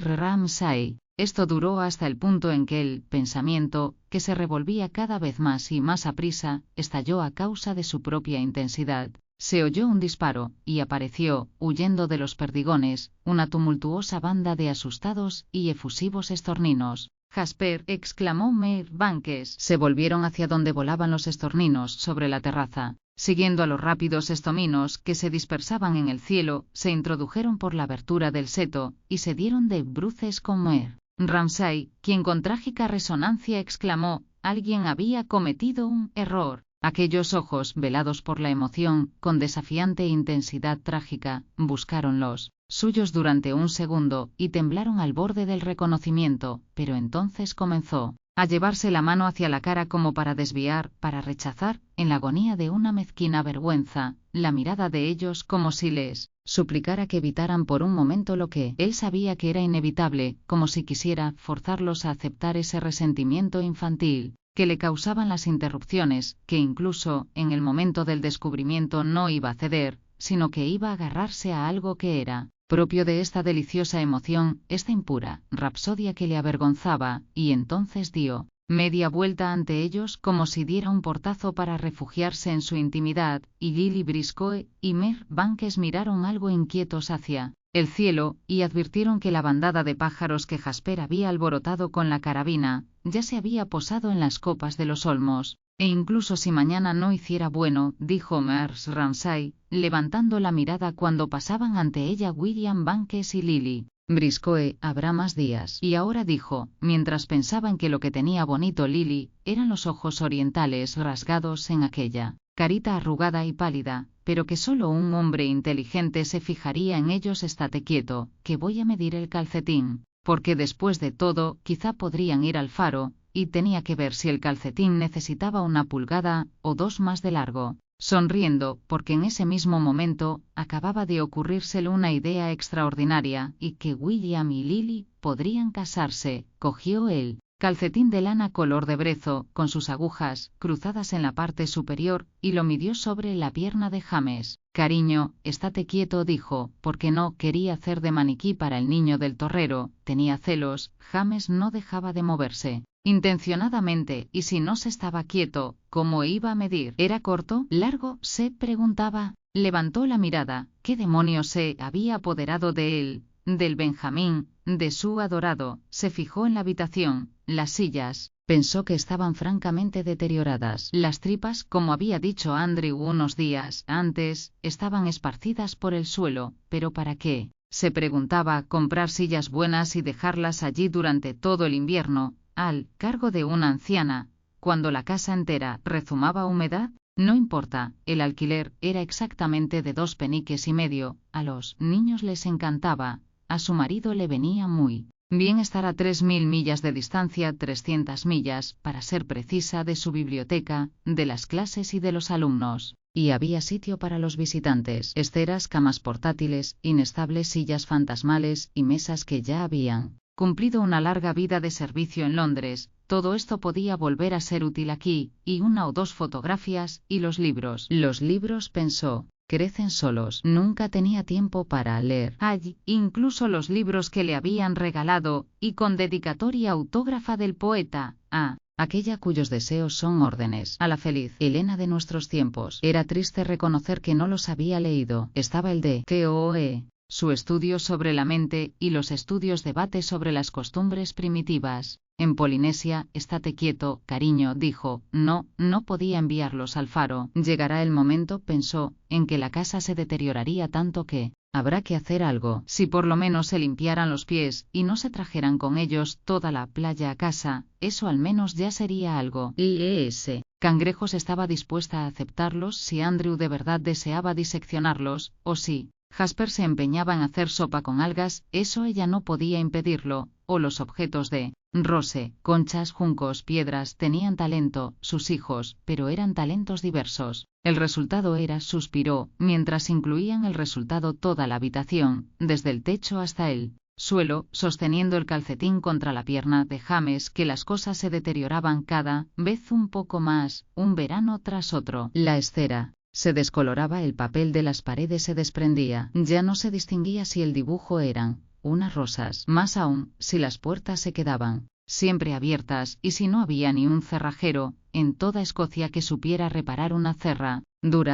Ramsay. Esto duró hasta el punto en que el pensamiento, que se revolvía cada vez más y más aprisa, estalló a causa de su propia intensidad. Se oyó un disparo, y apareció, huyendo de los perdigones, una tumultuosa banda de asustados y efusivos estorninos. Jasper, exclamó Marjoribanks. Se volvieron hacia donde volaban los estorninos sobre la terraza. Siguiendo a los rápidos estominos que se dispersaban en el cielo, se introdujeron por la abertura del seto, y se dieron de bruces con Ramsay, quien con trágica resonancia exclamó, alguien había cometido un error. Aquellos ojos, velados por la emoción, con desafiante intensidad trágica, buscaron los suyos durante un segundo, y temblaron al borde del reconocimiento, pero entonces comenzó a llevarse la mano hacia la cara como para desviar, para rechazar, en la agonía de una mezquina vergüenza, la mirada de ellos como si les suplicara que evitaran por un momento lo que él sabía que era inevitable, como si quisiera forzarlos a aceptar ese resentimiento infantil que le causaban las interrupciones, que incluso, en el momento del descubrimiento no iba a ceder, sino que iba a agarrarse a algo que era propio de esta deliciosa emoción, esta impura rapsodia que le avergonzaba, y entonces dio media vuelta ante ellos como si diera un portazo para refugiarse en su intimidad, y Lily Briscoe y Mer Banks miraron algo inquietos hacia el cielo, y advirtieron que la bandada de pájaros que Jasper había alborotado con la carabina, ya se había posado en las copas de los olmos. E incluso si mañana no hiciera bueno, dijo Mrs. Ramsay, levantando la mirada cuando pasaban ante ella William Banks y Lily Briscoe, habrá más días. Y ahora dijo, mientras pensaba en que lo que tenía bonito Lily, eran los ojos orientales rasgados en aquella carita arrugada y pálida, pero que solo un hombre inteligente se fijaría en ellos. Estate quieto, que voy a medir el calcetín, porque después de todo, quizá podrían ir al faro, y tenía que ver si el calcetín necesitaba 1 pulgada o 2 más de largo. Sonriendo, porque en ese mismo momento, acababa de ocurrírsele una idea extraordinaria, y que William y Lily podrían casarse, cogió el calcetín de lana color de brezo, con sus agujas cruzadas en la parte superior, y lo midió sobre la pierna de James. Cariño, estate quieto, dijo, porque no quería hacer de maniquí para el niño del torrero, tenía celos. James no dejaba de moverse intencionadamente, y si no se estaba quieto, ¿cómo iba a medir? ¿Era corto? ¿Largo? Se preguntaba. Levantó la mirada. ¿Qué demonios se había apoderado de él? Del Benjamín, de su adorado. Se fijó en la habitación, las sillas. Pensó que estaban francamente deterioradas. Las tripas, como había dicho Andrew unos días antes, estaban esparcidas por el suelo. ¿Pero para qué? Se preguntaba. Comprar sillas buenas y dejarlas allí durante todo el invierno, al cargo de una anciana, cuando la casa entera rezumaba humedad. No importa, el alquiler era exactamente de 2 peniques y medio, a los niños les encantaba, a su marido le venía muy bien estar a 3.000 millas de distancia, 300 millas, para ser precisa, de su biblioteca, de las clases y de los alumnos. Y había sitio para los visitantes, esteras, camas portátiles, inestables sillas fantasmales y mesas que ya habían cumplido una larga vida de servicio en Londres. Todo esto podía volver a ser útil aquí, y 1 o 2 fotografías, y los libros. Los libros, pensó, crecen solos. Nunca tenía tiempo para leer allí, incluso los libros que le habían regalado, y con dedicatoria autógrafa del poeta, aquella cuyos deseos son órdenes a la feliz Helena de nuestros tiempos. Era triste reconocer que no los había leído. Estaba el de K.O.E., su estudio sobre la mente, y los estudios debate sobre las costumbres primitivas en Polinesia. Estate quieto, cariño, dijo. No podía enviarlos al faro. Llegará el momento, pensó, en que la casa se deterioraría tanto que habrá que hacer algo. Si por lo menos se limpiaran los pies, y no se trajeran con ellos toda la playa a casa, eso al menos ya sería algo. Y Cangrejos estaba dispuesta a aceptarlos si Andrew de verdad deseaba diseccionarlos, o si Jasper se empeñaba en hacer sopa con algas, eso ella no podía impedirlo. O los objetos de Rose, conchas, juncos, piedras, tenían talento, sus hijos, pero eran talentos diversos. El resultado era, suspiró, mientras incluían el resultado toda la habitación, desde el techo hasta el suelo, sosteniendo el calcetín contra la pierna de James, que las cosas se deterioraban cada vez un poco más, un verano tras otro. La estera se descoloraba, el papel de las paredes se desprendía, ya no se distinguía si el dibujo eran unas rosas, más aún, si las puertas se quedaban siempre abiertas, y si no había ni un cerrajero en toda Escocia que supiera reparar una cerradura.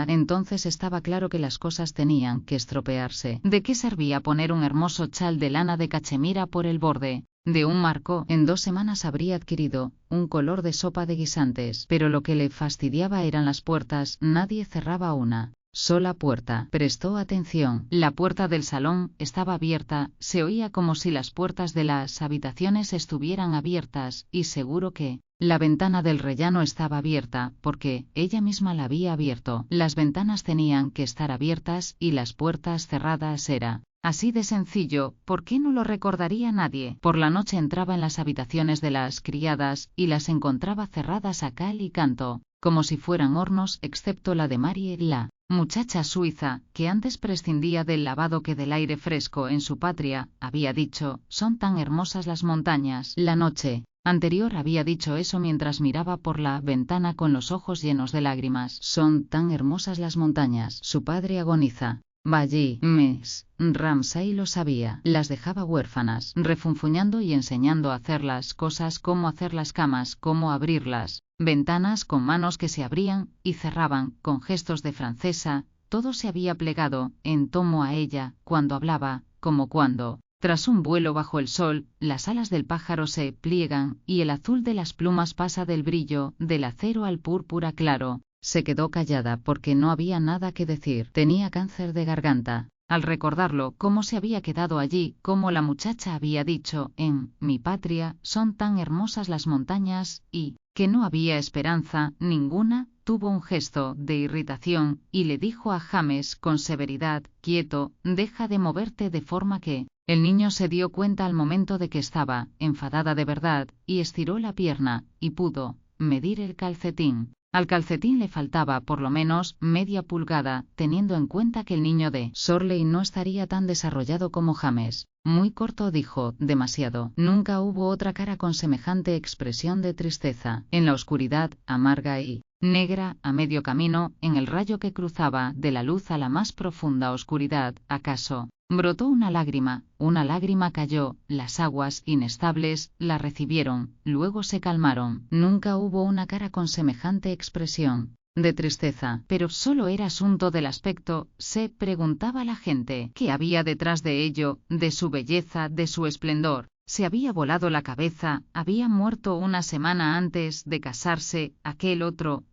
Entonces estaba claro que las cosas tenían que estropearse. ¿De qué servía poner un hermoso chal de lana de cachemira por el borde de un marco? En 2 semanas habría adquirido un color de sopa de guisantes, pero lo que le fastidiaba eran las puertas. Nadie cerraba una sola puerta. Prestó atención. La puerta del salón estaba abierta, se oía como si las puertas de las habitaciones estuvieran abiertas, y seguro que la ventana del rellano estaba abierta, porque ella misma la había abierto. Las ventanas tenían que estar abiertas y las puertas cerradas. Era así de sencillo. ¿Por qué no lo recordaría nadie? Por la noche entraba en las habitaciones de las criadas, y las encontraba cerradas a cal y canto, como si fueran hornos, excepto la de Marie, la muchacha suiza, que antes prescindía del lavado que del aire fresco en su patria. Había dicho, son tan hermosas las montañas. La noche anterior había dicho eso mientras miraba por la ventana con los ojos llenos de lágrimas. Son tan hermosas las montañas. Su padre agoniza. Vallí, Mrs. Ramsay lo sabía, las dejaba huérfanas, refunfuñando y enseñando a hacer las cosas, cómo hacer las camas, cómo abrirlas, ventanas con manos que se abrían y cerraban, con gestos de francesa. Todo se había plegado, en tomo a ella, cuando hablaba, como cuando, tras un vuelo bajo el sol, las alas del pájaro se pliegan, y el azul de las plumas pasa del brillo, del acero al púrpura claro. Se quedó callada porque no había nada que decir. Tenía cáncer de garganta. Al recordarlo, cómo se había quedado allí, cómo la muchacha había dicho, en mi patria, son tan hermosas las montañas, y que no había esperanza ninguna, tuvo un gesto de irritación, y le dijo a James con severidad, quieto, deja de moverte de forma que... El niño se dio cuenta al momento de que estaba enfadada de verdad, y estiró la pierna, y pudo medir el calcetín. Al calcetín le faltaba por lo menos media pulgada, teniendo en cuenta que el niño de Sorley no estaría tan desarrollado como James. Muy corto, dijo, demasiado. Nunca hubo otra cara con semejante expresión de tristeza. En la oscuridad, amarga y negra, a medio camino, en el rayo que cruzaba de la luz a la más profunda oscuridad, acaso brotó una lágrima cayó, las aguas inestables la recibieron, luego se calmaron. Nunca hubo una cara con semejante expresión de tristeza, pero solo era asunto del aspecto, se preguntaba la gente. ¿Qué había detrás de ello, de su belleza, de su esplendor? Se había volado la cabeza, había muerto una semana antes de casarse, aquel otro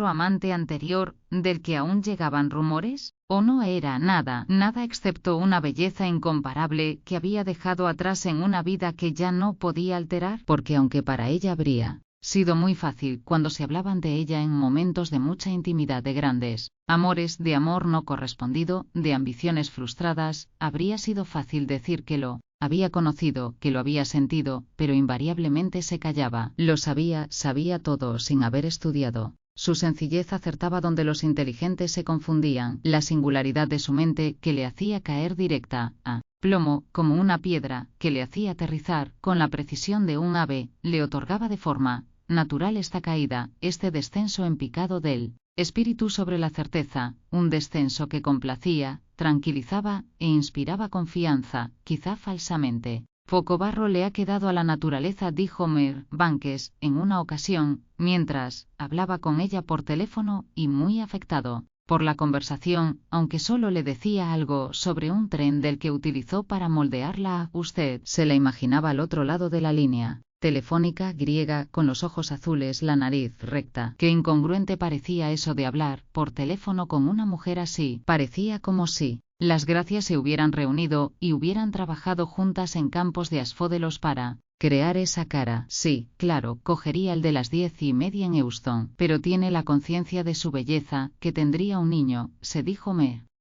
amante anterior, del que aún llegaban rumores, ¿o no era nada excepto una belleza incomparable que había dejado atrás en una vida que ya no podía alterar? Porque aunque para ella habría sido muy fácil cuando se hablaban de ella en momentos de mucha intimidad, de grandes amores, de amor no correspondido, de ambiciones frustradas, habría sido fácil decir que lo había conocido, que lo había sentido, pero invariablemente se callaba. Lo sabía todo sin haber estudiado. Su sencillez acertaba donde los inteligentes se confundían. La singularidad de su mente, que le hacía caer directa a plomo, como una piedra, que le hacía aterrizar con la precisión de un ave, le otorgaba de forma natural esta caída, este descenso en picado del espíritu sobre la certeza, un descenso que complacía, tranquilizaba e inspiraba confianza, quizá falsamente. Poco barro le ha quedado a la naturaleza, dijo Banks en una ocasión, mientras hablaba con ella por teléfono y muy afectado por la conversación, aunque solo le decía algo sobre un tren del que utilizó para moldearla. Usted se la imaginaba al otro lado de la línea telefónica, griega, con los ojos azules, la nariz recta. Qué incongruente parecía eso de hablar por teléfono con una mujer así. Parecía como si las Gracias se hubieran reunido y hubieran trabajado juntas en campos de asfódelos para crear esa cara. Sí, claro, cogería el de las 10:30 en Euston, pero tiene la conciencia de su belleza, que tendría un niño, se dijo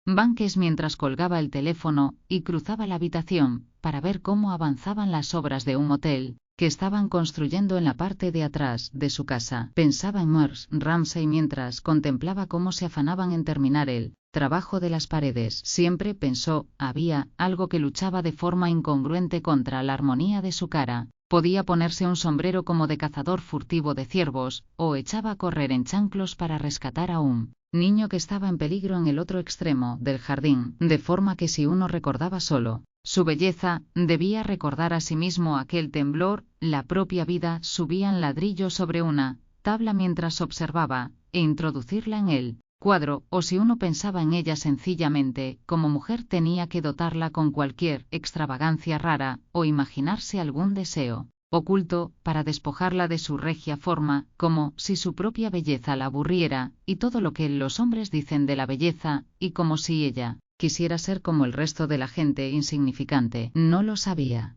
Banks mientras colgaba el teléfono y cruzaba la habitación para ver cómo avanzaban las obras de un hotel que estaban construyendo en la parte de atrás de su casa. Pensaba en Mrs. Ramsay mientras contemplaba cómo se afanaban en terminar el trabajo de las paredes. Siempre pensó, había algo que luchaba de forma incongruente contra la armonía de su cara. Podía ponerse un sombrero como de cazador furtivo de ciervos, o echaba a correr en chanclos para rescatar a un niño que estaba en peligro en el otro extremo del jardín, de forma que si uno recordaba solo su belleza, debía recordar asimismo aquel temblor, la propia vida. Subían ladrillos sobre una tabla mientras observaba, e introducirla en el cuadro, o si uno pensaba en ella sencillamente, como mujer tenía que dotarla con cualquier extravagancia rara, o imaginarse algún deseo oculto, para despojarla de su regia forma, como si su propia belleza la aburriera, y todo lo que los hombres dicen de la belleza, y como si ella quisiera ser como el resto de la gente insignificante. No lo sabía.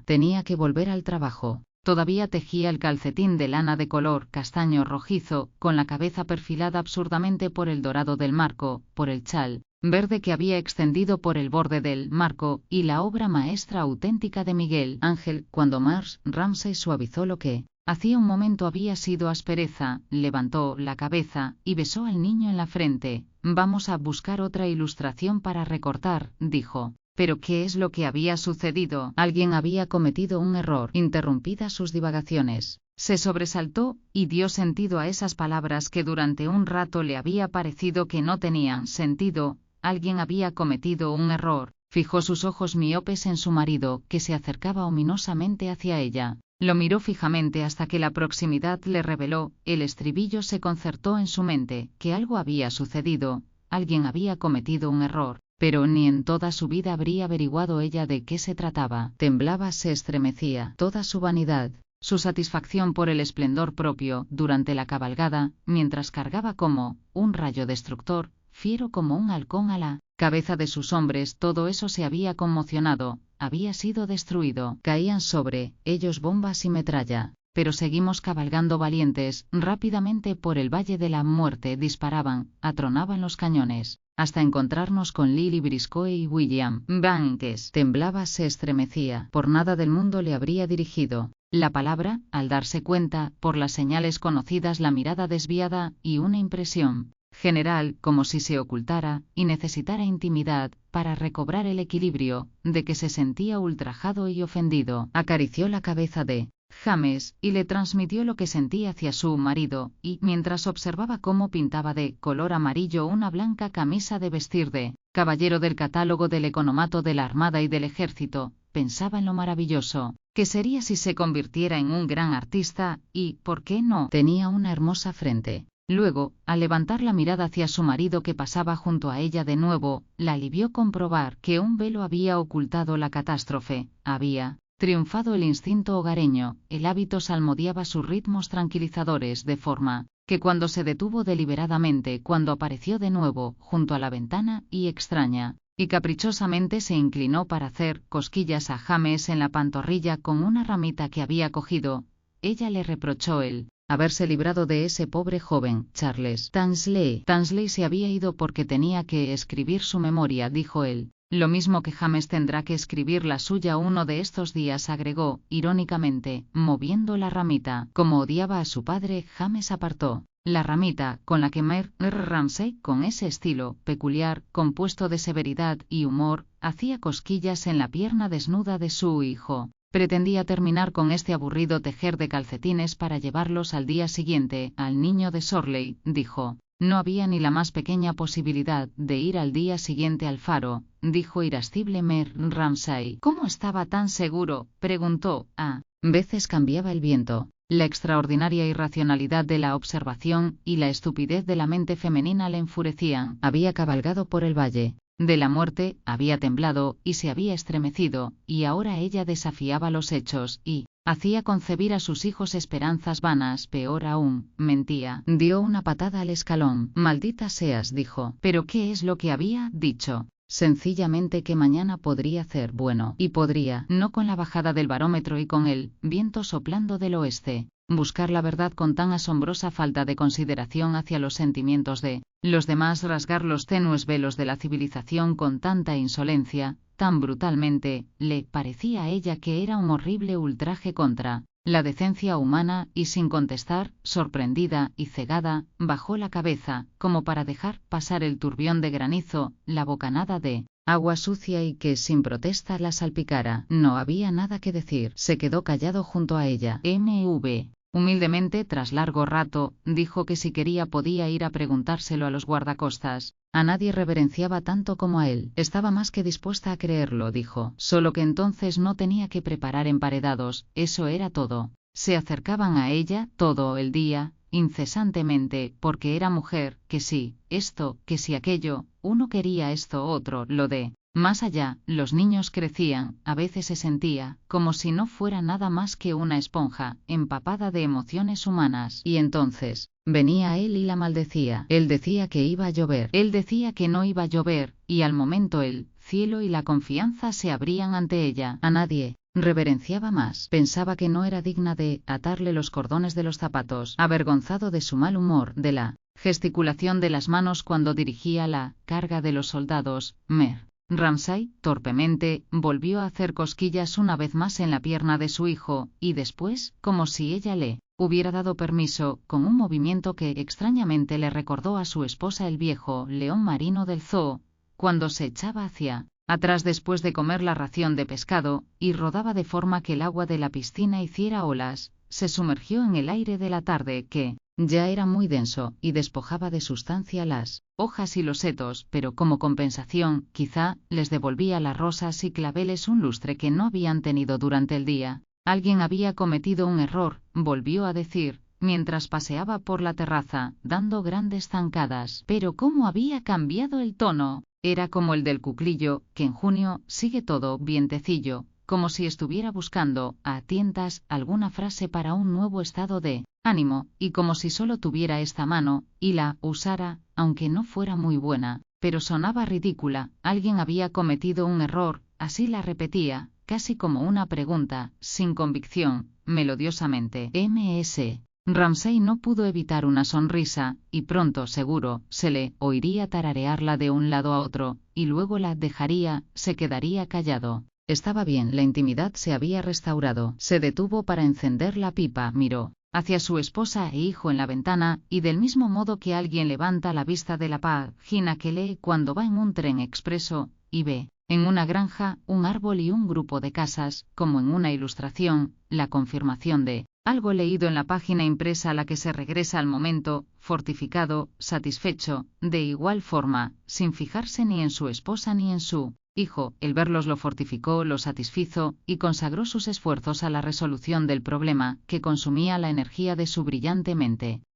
Tenía que volver al trabajo. Todavía tejía el calcetín de lana de color castaño rojizo, con la cabeza perfilada absurdamente por el dorado del marco, por el chal verde que había extendido por el borde del marco, y la obra maestra auténtica de Miguel Ángel. Cuando Mrs. Ramsay suavizó lo que hacía un momento había sido aspereza, levantó la cabeza y besó al niño en la frente. Vamos a buscar otra ilustración para recortar, dijo. ¿Pero qué es lo que había sucedido? Alguien había cometido un error. Interrumpidas sus divagaciones, se sobresaltó y dio sentido a esas palabras que durante un rato le había parecido que no tenían sentido. alguien había cometido un error. Fijó sus ojos miopes en su marido, que se acercaba ominosamente hacia ella. Lo miró fijamente hasta que la proximidad le reveló, el estribillo se concertó en su mente, que algo había sucedido, alguien había cometido un error, pero ni en toda su vida habría averiguado ella de qué se trataba. Temblaba, se estremecía, toda su vanidad, su satisfacción por el esplendor propio, durante la cabalgada, mientras cargaba como un rayo destructor, fiero como un halcón a la cabeza de sus hombres, todo eso se había conmocionado, había sido destruido, caían sobre ellos bombas y metralla. Pero seguimos cabalgando valientes, rápidamente por el Valle de la Muerte disparaban, atronaban los cañones, hasta encontrarnos con Lily Briscoe y William Banks. Temblaba, se estremecía, por nada del mundo le habría dirigido la palabra, al darse cuenta, por las señales conocidas, la mirada desviada, y una impresión general, como si se ocultara, y necesitara intimidad, para recobrar el equilibrio, de que se sentía ultrajado y ofendido. Acarició la cabeza de James, y le transmitió lo que sentía hacia su marido, y, mientras observaba cómo pintaba de color amarillo una blanca camisa de vestir de caballero del catálogo del economato de la Armada y del Ejército, pensaba en lo maravilloso que sería si se convirtiera en un gran artista, y, ¿por qué no?, tenía una hermosa frente. Luego, al levantar la mirada hacia su marido que pasaba junto a ella de nuevo, la alivió comprobar que un velo había ocultado la catástrofe, había triunfado el instinto hogareño, el hábito salmodiaba sus ritmos tranquilizadores de forma que cuando se detuvo deliberadamente, cuando apareció de nuevo, junto a la ventana, y extraña y caprichosamente se inclinó para hacer cosquillas a James en la pantorrilla con una ramita que había cogido, ella le reprochó el haberse librado de ese pobre joven, Charles Tansley. Tansley se había ido porque tenía que escribir su memoria, dijo él. Lo mismo que James tendrá que escribir la suya uno de estos días, agregó, irónicamente, moviendo la ramita. Como odiaba a su padre, James apartó la ramita, con la que Mer Ramsay, con ese estilo peculiar, compuesto de severidad y humor, hacía cosquillas en la pierna desnuda de su hijo. Pretendía terminar con este aburrido tejer de calcetines para llevarlos al día siguiente, al niño de Sorley, dijo. No había ni la más pequeña posibilidad de ir al día siguiente al faro, dijo irascible Mer Ramsay. ¿Cómo estaba tan seguro?, preguntó. A veces cambiaba el viento. La extraordinaria irracionalidad de la observación y la estupidez de la mente femenina le enfurecían. Había cabalgado por el Valle de la Muerte, había temblado y se había estremecido, y ahora ella desafiaba los hechos y hacía concebir a sus hijos esperanzas vanas. Peor aún, mentía. Dio una patada al escalón. Maldita seas, dijo. ¿Pero qué es lo que había dicho? Sencillamente que mañana podría hacer bueno, y podría, no con la bajada del barómetro y con el viento soplando del oeste, buscar la verdad con tan asombrosa falta de consideración hacia los sentimientos de los demás, rasgar los tenues velos de la civilización con tanta insolencia, tan brutalmente, le parecía a ella que era un horrible ultraje contra la decencia humana, y sin contestar, sorprendida y cegada, bajó la cabeza, como para dejar pasar el turbión de granizo, la bocanada de agua sucia y que sin protesta la salpicara. No había nada que decir. Se quedó callado junto a ella. M.V. Humildemente, tras largo rato, dijo que si quería podía ir a preguntárselo a los guardacostas. A nadie reverenciaba tanto como a él. Estaba más que dispuesta a creerlo, dijo. Solo que entonces no tenía que preparar emparedados, eso era todo. Se acercaban a ella todo el día, incesantemente, porque era mujer, que sí, esto, que si aquello, uno quería esto otro, lo de más allá. Los niños crecían, a veces se sentía como si no fuera nada más que una esponja, empapada de emociones humanas, y entonces venía él y la maldecía. Él decía que iba a llover, él decía que no iba a llover, y al momento el cielo y la confianza se abrían ante ella. A nadie reverenciaba más. Pensaba que no era digna de atarle los cordones de los zapatos, avergonzado de su mal humor, de la gesticulación de las manos cuando dirigía la carga de los soldados. Mer Ramsay, torpemente, volvió a hacer cosquillas una vez más en la pierna de su hijo, y después, como si ella le hubiera dado permiso, con un movimiento que extrañamente le recordó a su esposa el viejo león marino del zoo, cuando se echaba hacia atrás después de comer la ración de pescado, y rodaba de forma que el agua de la piscina hiciera olas, se sumergió en el aire de la tarde que Ya era muy denso, y despojaba de sustancia las hojas y los setos, pero como compensación, quizá, les devolvía las rosas y claveles un lustre que no habían tenido durante el día. Alguien había cometido un error, volvió a decir, mientras paseaba por la terraza, dando grandes zancadas. Pero cómo había cambiado el tono. Era como el del cuclillo, que en junio sigue todo vientecillo, como si estuviera buscando, a tientas, alguna frase para un nuevo estado de ánimo, y como si solo tuviera esta mano, y la usara, aunque no fuera muy buena, pero sonaba ridícula. Alguien había cometido un error, así la repetía, casi como una pregunta, sin convicción, melodiosamente. Ms. Ramsay no pudo evitar una sonrisa, y pronto, seguro, se le oiría tararearla de un lado a otro, y luego la dejaría, se quedaría callado. Estaba bien, la intimidad se había restaurado. Se detuvo para encender la pipa, miró hacia su esposa e hijo en la ventana, y del mismo modo que alguien levanta la vista de la página que lee cuando va en un tren expreso, y ve, en una granja, un árbol y un grupo de casas, como en una ilustración, la confirmación de algo leído en la página impresa a la que se regresa al momento, fortificado, satisfecho, de igual forma, sin fijarse ni en su esposa ni en su hijo. El verlos lo fortificó, lo satisfizo, y consagró sus esfuerzos a la resolución del problema que consumía la energía de su brillante mente.